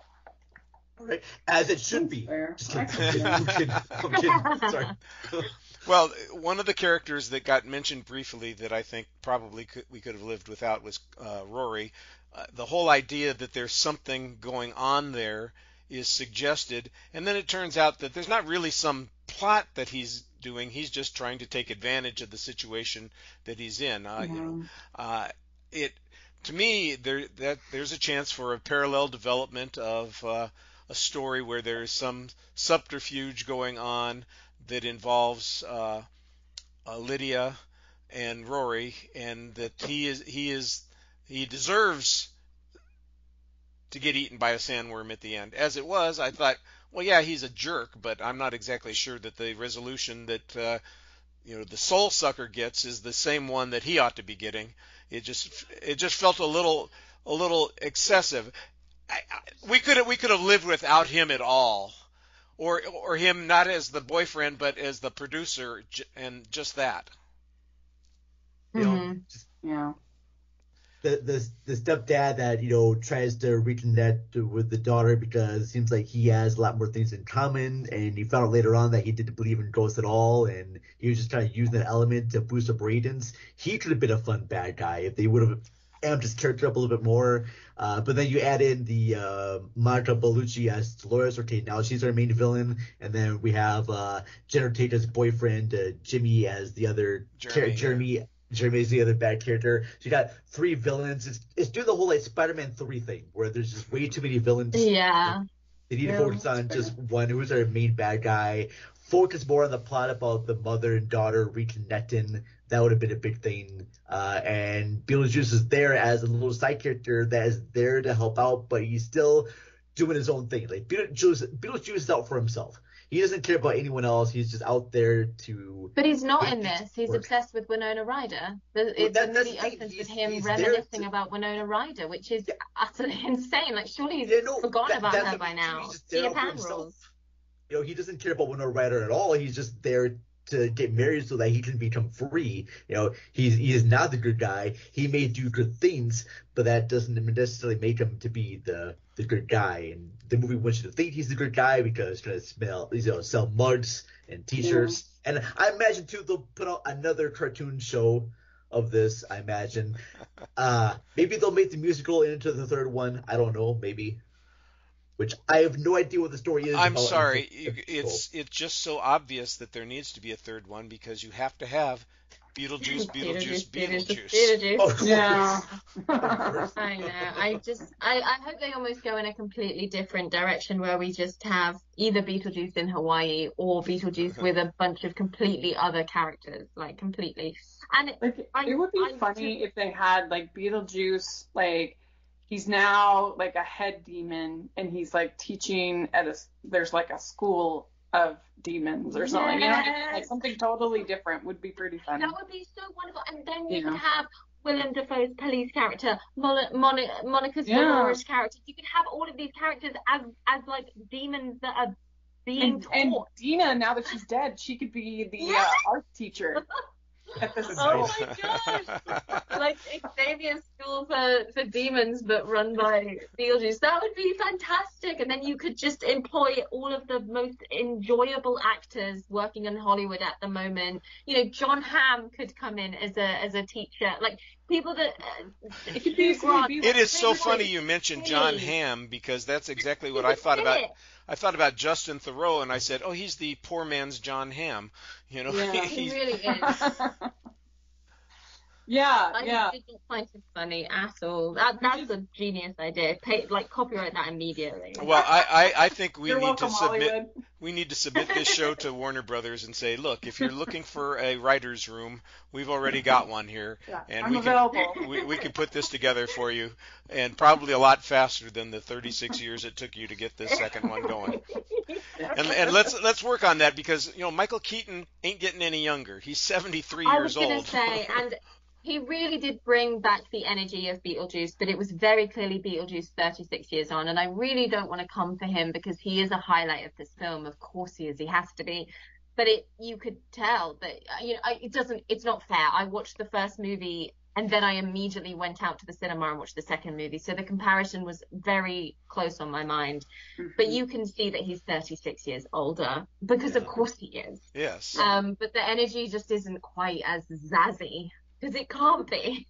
Right. As it should be. Fair. Just kidding. I'm kidding. Sorry. Well, one of the characters that got mentioned briefly that I think probably we could have lived without was Rory. The whole idea that there's something going on there is suggested, and then it turns out that there's not really some plot that he's doing. He's just trying to take advantage of the situation that he's in. To me, there's a chance for a parallel development of a story where there's some subterfuge going on that involves Lydia and Rory, and that he deserves to get eaten by a sandworm at the end. As it was, I thought, well, yeah, he's a jerk, but I'm not exactly sure that the resolution that the soul sucker gets is the same one that he ought to be getting. It just felt a little excessive. We could have lived without him at all, or him not as the boyfriend but as the producer, and just that. Yeah. The stepdad that tries to reconnect with the daughter because it seems like he has a lot more things in common, and he found out later on that he didn't believe in ghosts at all, and he was just trying to use that element to boost up ratings. He could have been a fun bad guy if they would have amped his character up a little bit more. But then you add in the Monica Bellucci as Dolores Ortega. Now she's our main villain, and then we have Jen Ortega's boyfriend Jimmy as the other Jeremy. Jeremy is the other bad character. So you got 3 villains. It's doing the whole like Spider-Man 3 thing where there's just way too many villains. Yeah. They need to focus on just one who's our main bad guy. Focus more on the plot about the mother and daughter reconnecting. That would have been a big thing. And Beetlejuice is there as a little side character that is there to help out, but he's still doing his own thing. Like Beetlejuice is out for himself. He doesn't care about anyone else. He's just out there to. But he's not in this. He's obsessed with Winona Ryder. The movie opens with him reminiscing about Winona Ryder, which is utterly insane. Like, surely he's forgotten about her by now. Japan rules. You know, he doesn't care about Winona Ryder at all. He's just there to get married so that he can become free. You know, he is not the good guy. He may do good things, but that doesn't necessarily make him to be the good guy. And the movie wants you to think he's the good guy because he's going to sell mugs and T-shirts. Yeah. And I imagine too they'll put out another cartoon show of this. I imagine maybe they'll make the musical into the 3rd one. I don't know. Maybe. Which I have no idea what the story is. I'm sorry. It's just so obvious that there needs to be a 3rd one because you have to have Beetlejuice. Oh, yeah. I know. I hope they almost go in a completely different direction where we just have either Beetlejuice in Hawaii or Beetlejuice with a bunch of completely other characters, like completely. And it would be funny if they had like Beetlejuice, like. He's now like a head demon, and he's like teaching there's like a school of demons or something. You know, like something totally different would be pretty fun. That would be so wonderful. And then you could have Willem Dafoe's police character, Monica's Dolores character. You could have all of these characters as like demons that are being taught. And Dina, now that she's dead, she could be the art teacher. Oh my gosh! Like Xavier's School for Demons, but run by Beetlejuice. That would be fantastic. And then you could just employ all of the most enjoyable actors working in Hollywood at the moment. You know, John Hamm could come in as a teacher. Like people that it is so funny you mentioned John Hamm because that's exactly what I thought about. I thought about Justin Theroux, and I said, "Oh, he's the poor man's John Hamm." You know, he really is. I didn't find it funny at all. That's a genius idea. Copyright that immediately. Well, I think we we need to submit this show to Warner Brothers and say, look, if you're looking for a writer's room, we've already got one here, and we can put this together for you, and probably a lot faster than the 36 years it took you to get this second one going. And let's work on that because Michael Keaton ain't getting any younger. He's 73 years old. I was going to say, and he really did bring back the energy of Beetlejuice, but it was very clearly Beetlejuice 36 years on, and I really don't want to come for him because he is a highlight of this film. Of course he is. He has to be. But you could tell that it's not fair. I watched the first movie and then I immediately went out to the cinema and watched the second movie. So the comparison was very close on my mind. Mm-hmm. But you can see that he's 36 years older because of course he is. Yes. But the energy just isn't quite as zazzy. Because it can't be.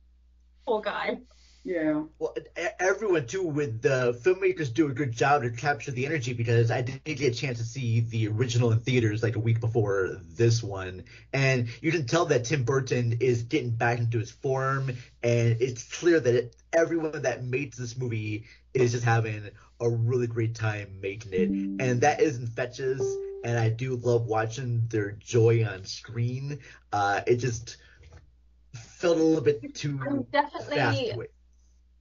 Poor guy. Yeah. Well, everyone, too, with the filmmakers do a good job to capture the energy because I did get a chance to see the original in theaters like a week before this one. And you can tell that Tim Burton is getting back into his form. And it's clear that everyone that made this movie is just having a really great time making it. And that is infectious. And I do love watching their joy on screen. It just felt a little bit too fast.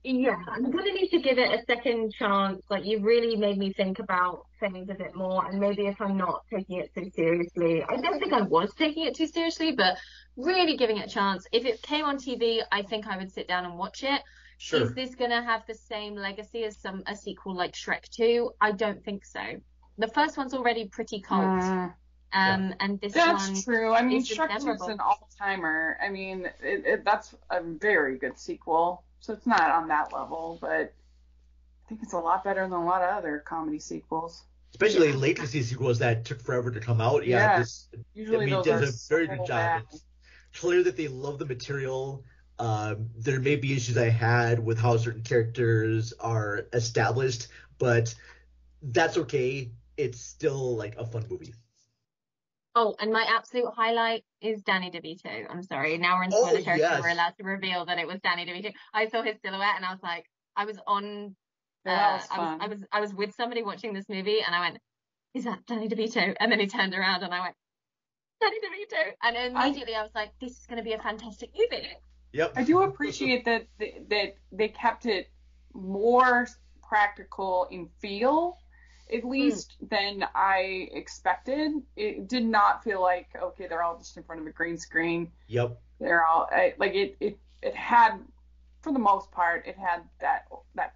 Yeah, I'm going to need to give it a second chance. Like, you've really made me think about things a bit more, and maybe if I'm not taking it too seriously. I don't think I was taking it too seriously, but really giving it a chance. If it came on TV, I think I would sit down and watch it. Sure. Is this going to have the same legacy as a sequel like Shrek 2? I don't think so. The first one's already pretty cult. And this that's true. I mean, Shrek 2 is an all-timer. I mean, that's a very good sequel. So it's not on that level, but I think it's a lot better than a lot of other comedy sequels. Especially legacy sequels that took forever to come out. Usually those does are a very so good job. bad. It's clear that they love the material. There may be issues I had with how certain characters are established, but that's okay. It's still like a fun movie. Oh, and my absolute highlight is Danny DeVito. I'm sorry. Now we're in spoiler territory. Yes. We're allowed to reveal that it was Danny DeVito. I saw his silhouette and I was like, I was on. That was fun. I was with somebody watching this movie and I went, "Is that Danny DeVito?" And then he turned around and I went, "Danny DeVito!" And immediately I was like, "This is going to be a fantastic movie." Yep. I do appreciate that they kept it more practical in feel, at least, than I expected. It did not feel like, okay, they're all just in front of a green screen. Yep. They're all it had, for the most part, it had that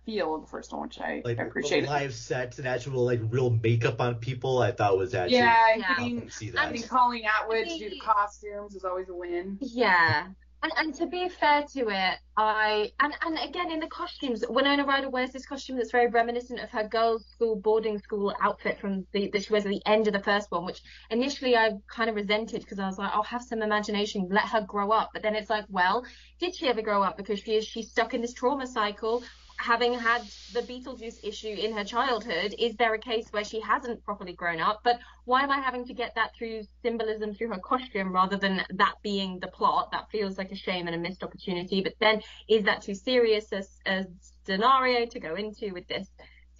feel of the first one, which I appreciated. Live sets and actual like real makeup on people, I thought was actually getting see that. I mean, calling Atwood to do the costumes is always a win. Yeah. And to be fair to it, and again in the costumes, Winona Ryder wears this costume that's very reminiscent of her girls' school boarding school outfit from that she wears at the end of the first one, which initially I kind of resented because I was like, I'll have some imagination, let her grow up. But then it's like, well, did she ever grow up? Because she's stuck in this trauma cycle, having had the Beetlejuice issue in her childhood. Is there a case where she hasn't properly grown up? But why am I having to get that through symbolism through her costume rather than that being the plot? That feels like a shame and a missed opportunity. But then is that too serious a scenario to go into with this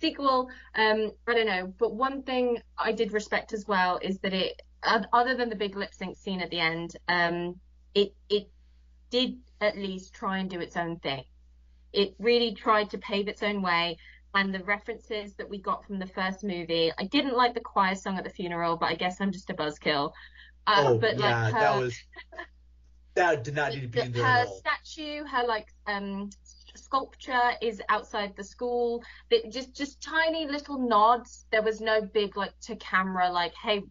sequel? I don't know. But one thing I did respect as well is that it, other than the big lip sync scene at the end, it did at least try and do its own thing. It really tried to pave its own way, and the references that we got from the first movie. I didn't like the choir song at the funeral, but I guess I'm just a buzzkill. But like her, that did not need to be in there her at all. statue, her like sculpture is outside the school. Just tiny little nods. There was no big like to camera like, hey,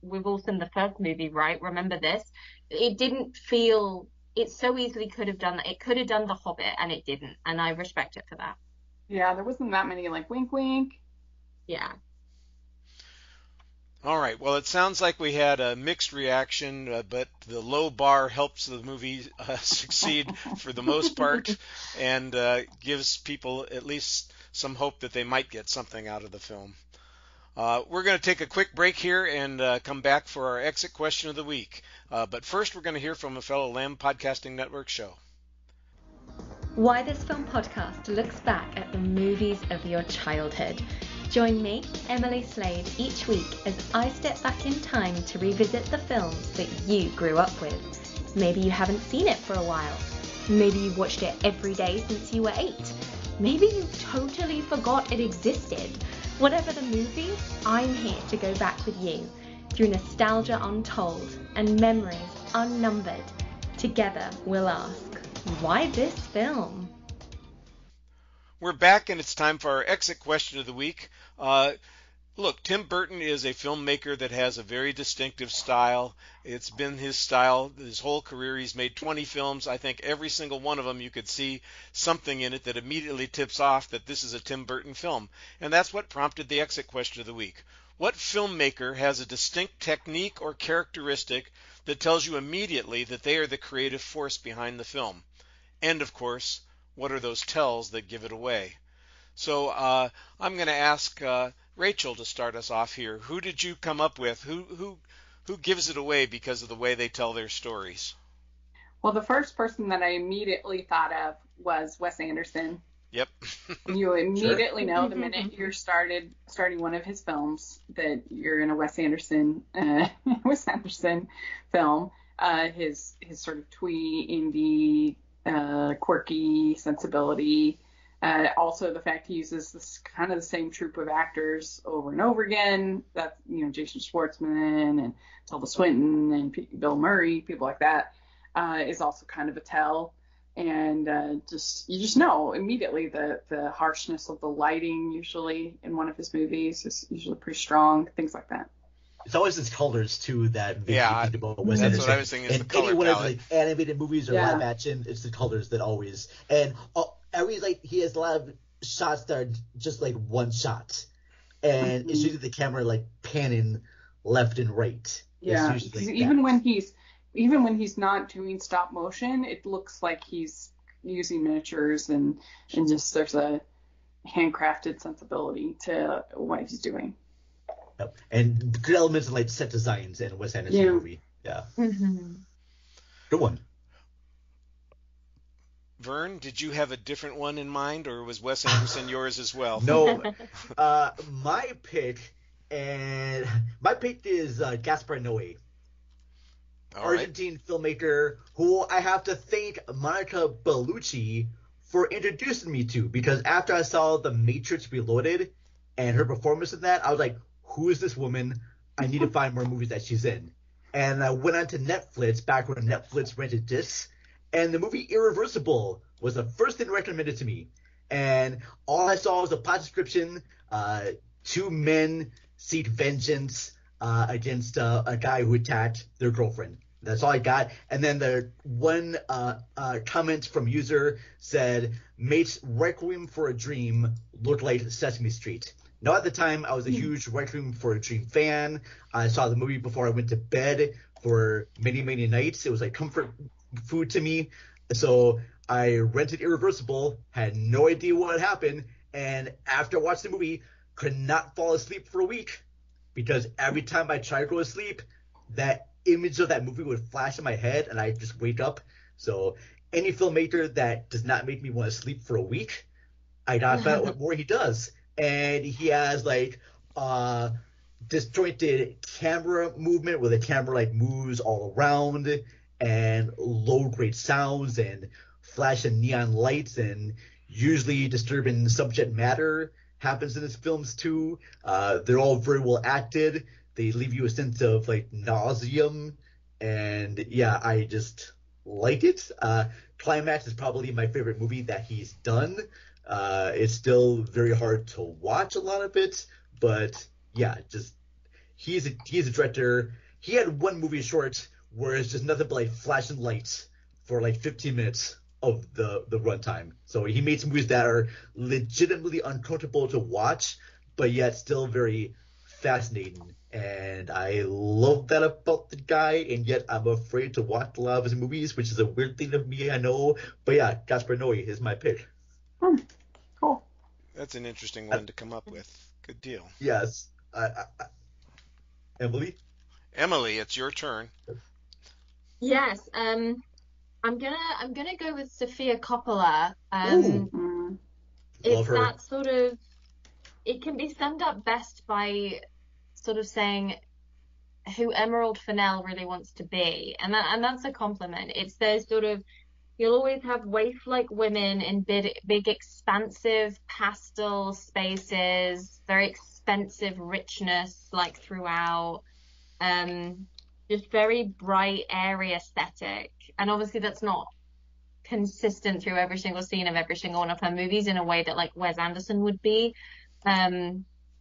we've all seen the first movie, right? Remember this? It didn't feel. It so easily could have done that. It could have done The Hobbit, and it didn't, and I respect it for that. Yeah, there wasn't that many like wink, wink. Yeah. All right. Well, it sounds like we had a mixed reaction, but the low bar helps the movie succeed for the most part, and gives people at least some hope that they might get something out of the film. We're going to take a quick break here and come back for our exit question of the week. But first, we're going to hear from a fellow Lamb Podcasting Network show. Why This Film Podcast looks back at the movies of your childhood. Join me, Emily Slade, each week as I step back in time to revisit the films that you grew up with. Maybe you haven't seen it for a while. Maybe you've watched it every day since you were 8. Maybe you totally forgot it existed. Whatever the movie, I'm here to go back with you through nostalgia untold and memories unnumbered. Together we'll ask, why this film? We're back, and it's time for our exit question of the week. Look, Tim Burton is a filmmaker that has a very distinctive style. It's been his style his whole career. He's made 20 films. I think every single one of them you could see something in it that immediately tips off that this is a Tim Burton film. And that's what prompted the exit question of the week. What filmmaker has a distinct technique or characteristic that tells you immediately that they are the creative force behind the film? And, of course, what are those tells that give it away? So I'm going to ask Rachel to start us off here. Who did you come up with? Who gives it away because of the way they tell their stories? Well, the first person that I immediately thought of was Wes Anderson. Yep. You immediately know the minute you're starting one of his films that you're in a Wes Anderson film. His sort of twee, indie, quirky sensibility. Also, the fact he uses this kind of the same troupe of actors over and over again. That Jason Schwartzman and Tilda Swinton and Bill Murray, people like that, is also kind of a tell. And you just know immediately the harshness of the lighting usually in one of his movies is usually pretty strong. Things like that. It's always his colors too that make you think about Wes That's Anderson. what I was thinking. Is the color any one palette. of like animated movies or live action, it's the colors that always. And he has a lot of shots that are just like one shot, and it's usually the camera like panning left and right. Yeah, even when he's even when he's not doing stop motion, it looks like he's using miniatures and just there's a handcrafted sensibility to what he's doing. Yep. And good elements in like set designs in Wes Anderson movie. Yeah. Mm-hmm. Good one. Vern, did you have a different one in mind, or was Wes Anderson yours as well? No, my pick is Gaspar Noé, Argentine filmmaker who I have to thank Monica Bellucci for introducing me to, because after I saw The Matrix Reloaded and her performance in that, I was like, who is this woman? I need to find more movies that she's in. And I went onto Netflix back when Netflix rented discs, and the movie Irreversible was the first thing recommended to me. And all I saw was a plot description, two men seek vengeance against a guy who attacked their girlfriend. That's all I got. And then the one comment from user said, makes Requiem for a Dream look like Sesame Street. Now, at the time, I was a huge Requiem for a Dream fan. I saw the movie before I went to bed for many, many nights. It was like comfort food to me. So I rented Irreversible, had no idea what had happened, and after I watched the movie, could not fall asleep for a week, because every time I tried to go to sleep, that image of that movie would flash in my head, and I'd just wake up. So any filmmaker that does not make me want to sleep for a week, I gotta find out what more he does. And he has like disjointed camera movement where the camera like moves all around, and low grade sounds and flashing neon lights, and usually disturbing subject matter happens in his films too. They're all very well acted. They leave you a sense of like nauseum, and yeah, I just like it. Climax is probably my favorite movie that he's done. It's still very hard to watch a lot of it, but yeah, just he's a director. He had one movie short where it's just nothing but like flashing lights for like 15 minutes of the runtime. So he made some movies that are legitimately uncomfortable to watch, but yet still very fascinating. And I love that about the guy, and yet I'm afraid to watch a lot of his movies, which is a weird thing of me, I know. But yeah, Gaspar Noé is my pick. Cool. That's an interesting one to come up with. Good deal. Yes. Emily? Emily, it's your turn. Yes. I'm gonna go with Sofia Coppola. Ooh. It's her. that sort of. It can be summed up best by sort of saying who Emerald Fennell really wants to be, and that's a compliment. It's those sort of, you'll always have waif-like women in big expansive pastel spaces, very expensive richness like throughout, just very bright, airy aesthetic. And obviously that's not consistent through every single scene of every single one of her movies in a way that like Wes Anderson would be.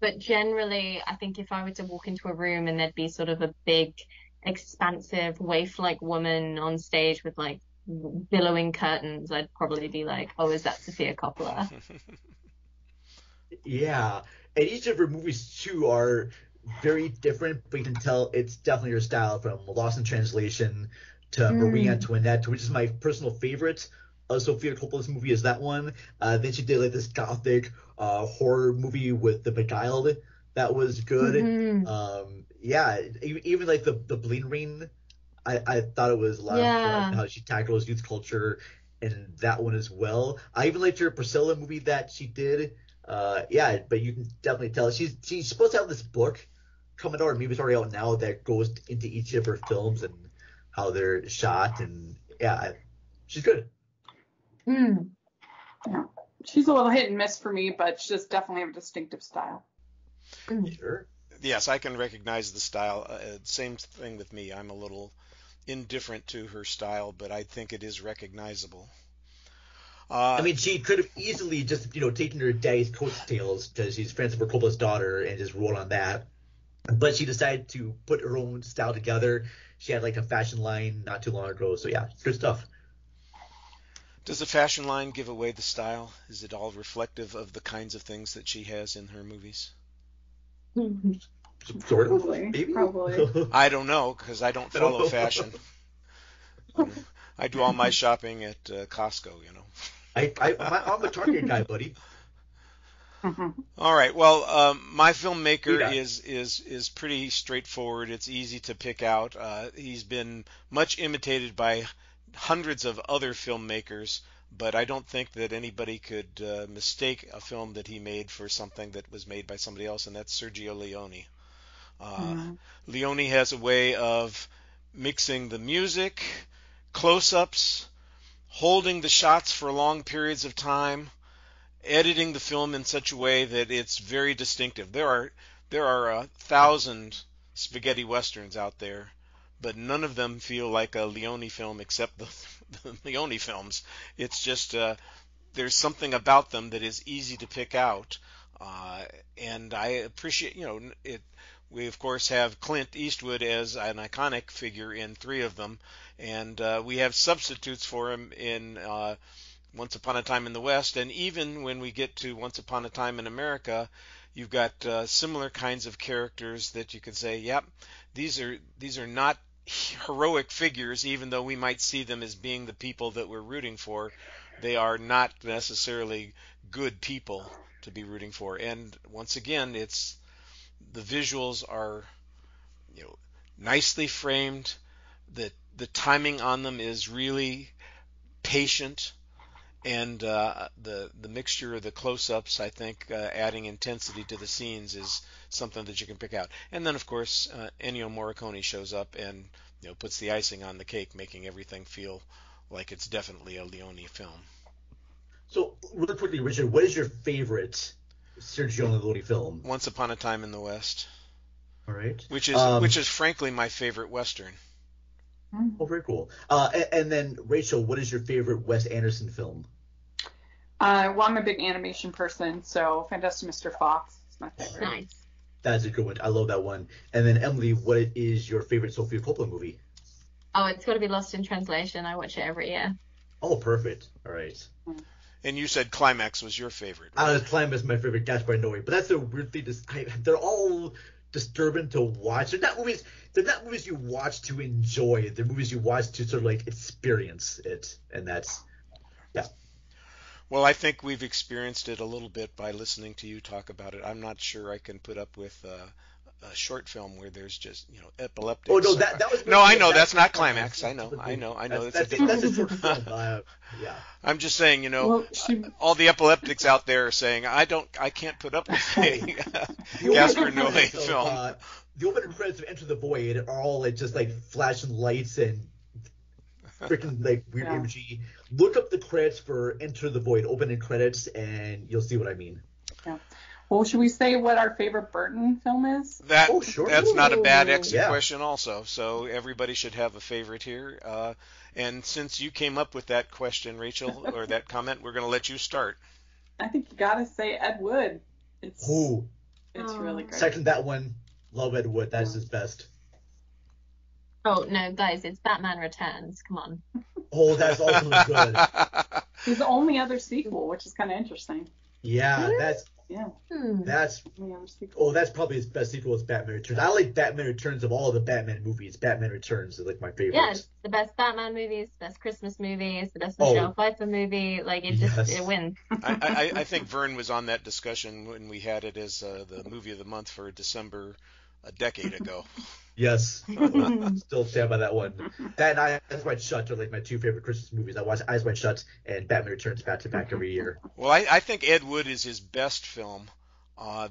But generally, I think if I were to walk into a room and there'd be sort of a big, expansive, waif-like woman on stage with like billowing curtains, I'd probably be like, oh, is that Sofia Coppola? Yeah. And each of her movies, too, are very different, but you can tell it's definitely her style, from Lost in Translation to Marie Antoinette, which is my personal favorite. Sofia Coppola's movie is that one. Then she did like this gothic horror movie with The Beguiled that was good. Yeah, even like the Bling Ring, I thought it was a lot of fun how she tackles youth culture in that one as well. I even liked her Priscilla movie that she did. Yeah, but you can definitely tell she's supposed to have this book coming out, or maybe it's already out now, that goes into each of her films and how they're shot, and yeah, she's good. Yeah, she's a little hit and miss for me, but she does definitely have a distinctive style. Sure. Yes, I can recognize the style. Same thing with me. I'm a little indifferent to her style, but I think it is recognizable. I mean, she could have easily just, taken her daddy's coattails because she's Francis Ford Coppola's daughter and just rolled on that. But she decided to put her own style together. She had like a fashion line not too long ago. So yeah, good stuff. Does the fashion line give away the style? Is it all reflective of the kinds of things that she has in her movies? Sort of. Probably. Maybe. Probably. I don't know, because I don't follow fashion. I do all my shopping at Costco, I'm a Target guy, buddy. All right. Well, my filmmaker is pretty straightforward. It's easy to pick out. He's been much imitated by hundreds of other filmmakers, but I don't think that anybody could mistake a film that he made for something that was made by somebody else, and that's Sergio Leone. Leone has a way of mixing the music, close-ups, holding the shots for long periods of time, editing the film in such a way that it's very distinctive. There are 1,000 spaghetti westerns out there, but none of them feel like a Leone film except the Leone films. It's just there's something about them that is easy to pick out, and I appreciate it. We of course have Clint Eastwood as an iconic figure in 3 of them, and we have substitutes for him in Once Upon a Time in the West, and even when we get to Once Upon a Time in America, you've got similar kinds of characters that you could say, yep, these are not heroic figures, even though we might see them as being the people that we're rooting for. They are not necessarily good people to be rooting for. And once again, the visuals are nicely framed. The timing on them is really patient. And the mixture of the close-ups, I think, adding intensity to the scenes is something that you can pick out. And then, of course, Ennio Morricone shows up and puts the icing on the cake, making everything feel like it's definitely a Leone film. So, really quickly, Richard, what is your favorite Sergio Leone film? Once Upon a Time in the West. All right. Which is frankly my favorite Western. Oh, very cool. And then, Rachel, what is your favorite Wes Anderson film? Well, I'm a big animation person, so Fantastic Mr. Fox is my favorite. Nice. That's a good one. I love that one. And then, Emily, what is your favorite Sofia Coppola movie? Oh, it's got to be Lost in Translation. I watch it every year. Oh, perfect. All right. And you said Climax was your favorite, right? Climax is my favorite. That's by Noe. But that's the weird thing. They're all disturbing to watch. They're not movies you watch to enjoy. They're movies you watch to sort of like experience it. And that's, yeah. Well, I think we've experienced it a little bit by listening to you talk about it. I'm not sure I can put up with a short film where there's just epileptics. Oh no, that was no. I know that's not Climax. I know. That's a short film. Yeah. I'm just saying, all the epileptics out there are saying I can't put up with a Gaspar Noé film. The opening credits of Enter the Void are all just like flashing lights and freaking like weird imagery. Look up the credits for Enter the Void opening credits, and you'll see what I mean. Yeah. Well, should we say what our favorite Burton film is? Sure. That's not a bad exit question also. So everybody should have a favorite here. And since you came up with that question, Rachel, or that comment, we're going to let you start. I think you got to say Ed Wood. It's really great. Second that one. Love Ed Wood. That's his best. Oh, no, guys, it's Batman Returns. Come on. Oh, that's also good. He's the only other sequel, which is kind of interesting. Yeah, that's probably his best sequel is Batman Returns. I like Batman Returns of all of the Batman movies. Batman Returns is like my favorite. Yeah, it's the best Batman movie, it's the best Christmas movie, it's the best Michelle Pfeiffer movie. Like it wins. I think Vern was on that discussion when we had it as the movie of the month for December a decade ago. Yes, still stand by that one. That and Eyes Wide Shut are like my 2 favorite Christmas movies. I watch Eyes Wide Shut and Batman Returns back to back every year. Well, I think Ed Wood is his best film. I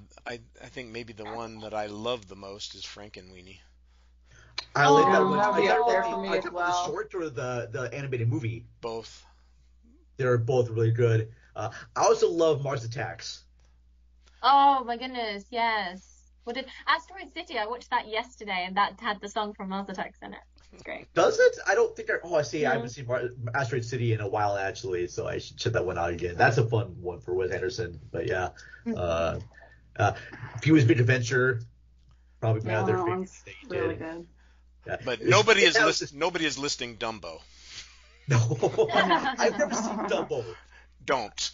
think maybe the one that I love the most is Frankenweenie. I like that one. That'll be up there for me I as the well. short or the animated movie? Both. They're both really good. I also love Mars Attacks. Oh my goodness, yes. What did Asteroid City? I watched that yesterday, and that had the song from Mars Attacks in it. It's great. Does it? I don't think I see. I haven't seen Asteroid City in a while actually, so I should check that one out again. That's a fun one for Wes Anderson. But yeah, Pee-wee's Big Adventure, probably my other favorite thing he did. Really good. Yeah. But nobody is listing Dumbo. No, I've never seen Dumbo. Don't.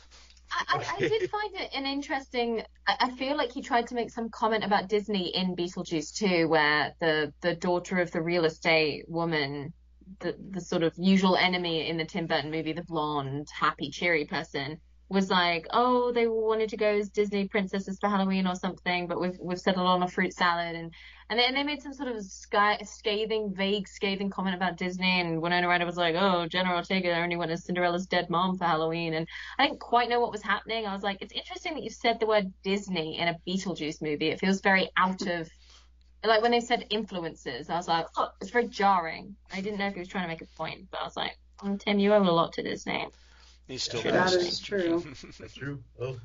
I did find it an interesting. I feel like he tried to make some comment about Disney in Beetlejuice too, where the daughter of the real estate woman the sort of usual enemy in the Tim Burton movie, the blonde, happy, cheery person, was like, oh, they wanted to go as Disney princesses for Halloween or something, but we've settled on a fruit salad, and they made some sort of vague scathing comment about Disney, and Winona Ryder was like, oh, Jenna Ortega only went as Cinderella's dead mom for Halloween, and I didn't quite know what was happening. I was like, it's interesting that you said the word Disney in a Beetlejuice movie. It feels very out of, like when they said influences, I was like, oh, it's very jarring. I didn't know if he was trying to make a point, but I was like, Tim, you owe a lot to Disney. He still That does. is true. That's true. Oh.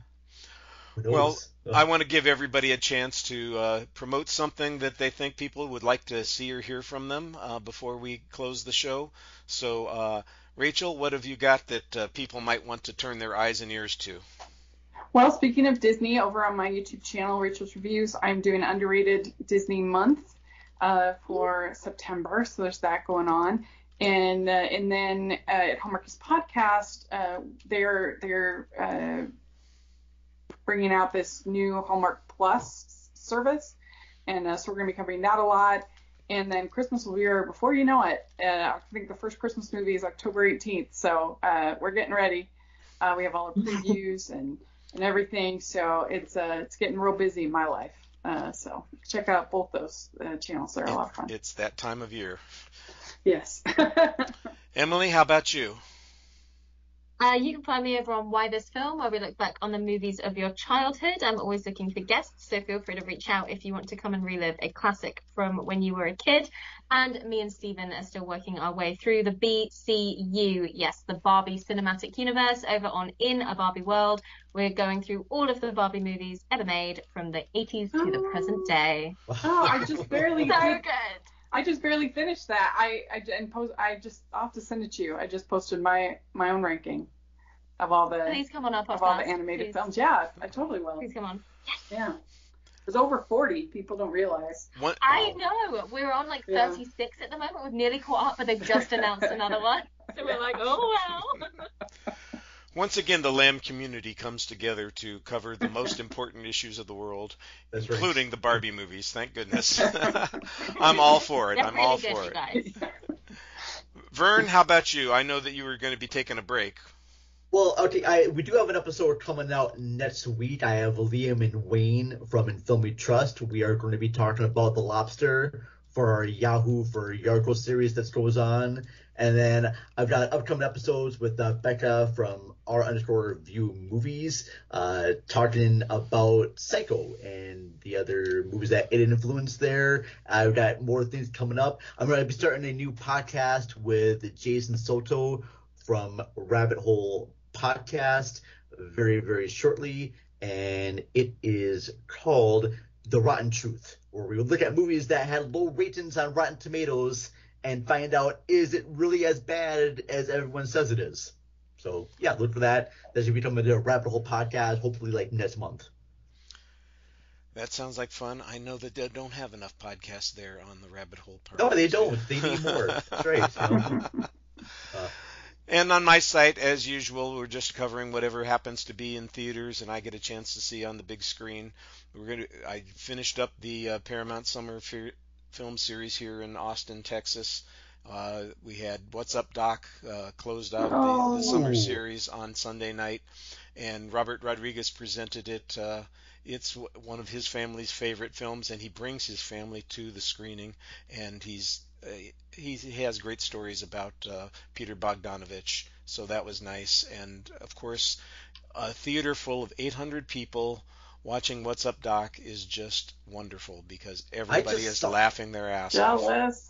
Well, I want to give everybody a chance to promote something that they think people would like to see or hear from them before we close the show. So, Rachel, what have you got that people might want to turn their eyes and ears to? Well, speaking of Disney, over on my YouTube channel, Rachel's Reviews, I'm doing Underrated Disney Month for September, so there's that going on. And then at Hallmark's podcast, they're bringing out this new Hallmark Plus service, and so we're going to be covering that a lot. And then Christmas will be here before you know it. I think the first Christmas movie is October 18th, so we're getting ready. We have all the previews and everything, so it's getting real busy in my life. So check out both those channels; they're a lot of fun. It's that time of year. Yes. Emily, how about you? You can find me over on Why This Film, where we look back on the movies of your childhood. I'm always looking for guests, so feel free to reach out if you want to come and relive a classic from when you were a kid. And me and Stephen are still working our way through the BCU, yes, the Barbie Cinematic Universe, over on In a Barbie World. We're going through all of the Barbie movies ever made from the 80s to the present day. Oh, I just barely So did. good. I just barely finished that. I'll have to send it to you. I just posted my own ranking of all the Please come on our podcast. of all the animated Please. films. Yeah, I totally will. Please come on. Yeah. There's over 40. People don't realize. I know. We're on like 36 at the moment. We've nearly caught up, but they've just announced another one. So we're like, oh well. Once again, the Lamb community comes together to cover the most important issues of the world, That's including the Barbie movies. Thank goodness. I'm all for it. They're I'm really all good, for you it. guys. Vern, how about you? I know that you were going to be taking a break. Well, okay, we do have an episode coming out next week. I have Liam and Wayne from In Film We Trust. We are going to be talking about The Lobster for our Yahoo for Yarko series that goes on. And then I've got upcoming episodes with Becca from R_View Movies talking about Psycho and the other movies that it influenced there. I've got more things coming up. I'm going to be starting a new podcast with Jason Soto from Rabbit Hole Podcast very, very shortly. And it is called The Rotten Truth, where we will look at movies that had low ratings on Rotten Tomatoes and find out, is it really as bad as everyone says it is? So, yeah, look for that. That should be coming to a Rabbit Hole Podcast, hopefully, like, next month. That sounds like fun. I know that they don't have enough podcasts there on the Rabbit Hole part. No, they don't. They need more. That's right. And on my site, as usual, we're just covering whatever happens to be in theaters and I get a chance to see on the big screen. I finished up the Paramount Summer Film Series here in Austin, Texas. We had What's Up, Doc closed out the summer series on Sunday night, and Robert Rodriguez presented it. It's one of his family's favorite films, and he brings his family to the screening, and he has great stories about Peter Bogdanovich, so that was nice. And of course, a theater full of 800 people watching What's Up, Doc is just wonderful because everybody is laughing their ass off. Jealous.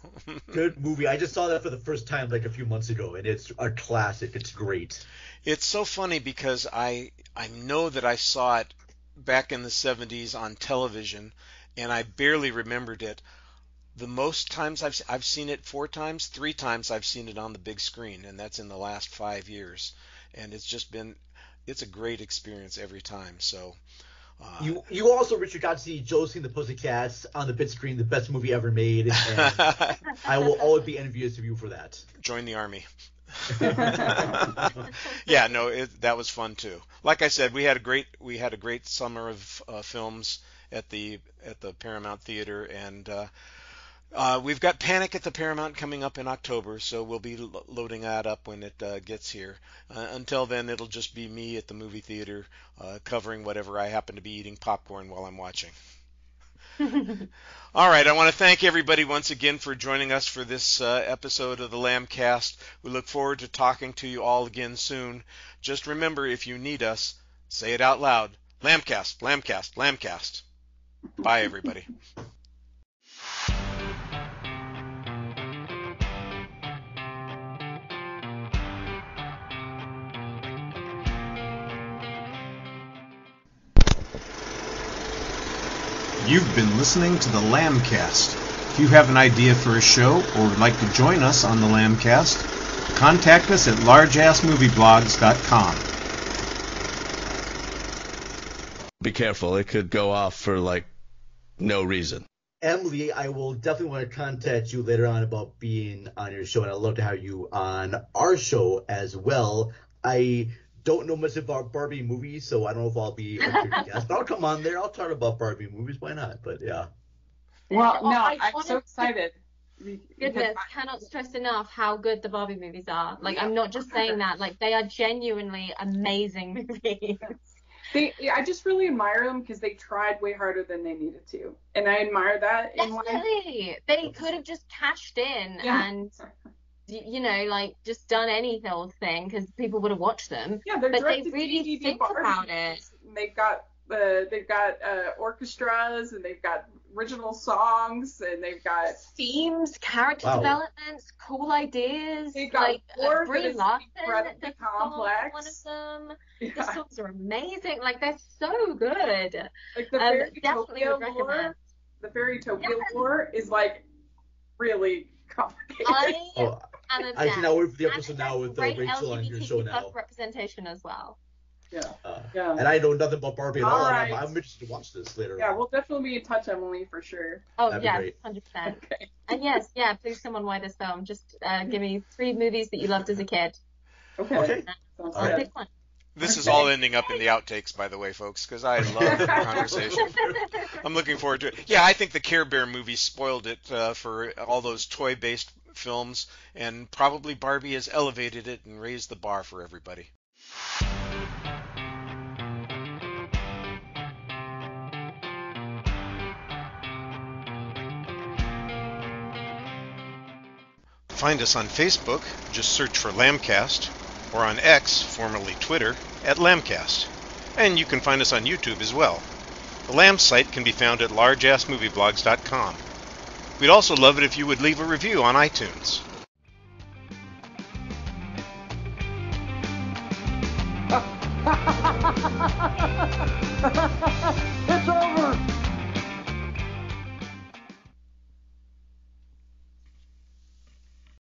Good movie. I just saw that for the first time like a few months ago, and it's a classic. It's great. It's so funny because I know that I saw it back in the 70s on television, and I barely remembered it. The most times I've seen it 4 times, 3 times I've seen it on the big screen, and that's in the last 5 years. And it's a great experience every time. So. You also, Richard, got to see Josie and the Pussycats on the big screen, the best movie ever made, and I will always be envious of you for that. Join the army. Yeah, no, that was fun too. Like I said, we had a great summer of films at the Paramount Theater, and We've got Panic at the Paramount coming up in October, so we'll be loading that up when it gets here. Until then, it'll just be me at the movie theater covering whatever I happen to be eating popcorn while I'm watching. All right, I want to thank everybody once again for joining us for this episode of the Lambcast. We look forward to talking to you all again soon. Just remember, if you need us, say it out loud. Lambcast, Lambcast, Lambcast. Bye, everybody. You've been listening to the Lambcast. If you have an idea for a show or would like to join us on the Lambcast, contact us at largeassmovieblogs.com. Be careful, it could go off for no reason. Emily, I will definitely want to contact you later on about being on your show, and I'd love to have you on our show as well. I don't know much about Barbie movies, so I don't know if I'll be a good guest. But I'll come on there. I'll talk about Barbie movies. Why not? But yeah. Well, no, I'm so excited. Goodness, cannot stress enough how good the Barbie movies are. I'm not just saying that. They are genuinely amazing movies. I just really admire them because they tried way harder than they needed to, and I admire that. Definitely, they could have just cashed in and just done any old thing because people would have watched them. Yeah, but they really think about it. They've got orchestras, and they've got original songs, and they've got themes, character developments, cool ideas. They've got Brie Larson, incredibly complex. One of them. Yeah. The songs are amazing. They're so good. The Fairytopia lore is really complicated. I cannot wait for the episode now with Rachel on your show now. Representation as well. Yeah. And I know nothing about Barbie at all. Right. I'm interested to watch this later. Yeah, we'll definitely be in touch, Emily, for sure. Oh, that'd yeah, be great. 100%. Okay. And yes, please someone why this film. Just give me 3 movies that you loved as a kid. Okay. Pick one. This is all ending up in the outtakes, by the way, folks, because I love the conversation. I'm looking forward to it. Yeah, I think the Care Bear movie spoiled it for all those toy-based films, and probably Barbie has elevated it and raised the bar for everybody. Find us on Facebook, just search for Lambcast, or on X, formerly Twitter, at Lambcast. And you can find us on YouTube as well. The Lamb site can be found at largeassmovieblogs.com. We'd also love it if you would leave a review on iTunes.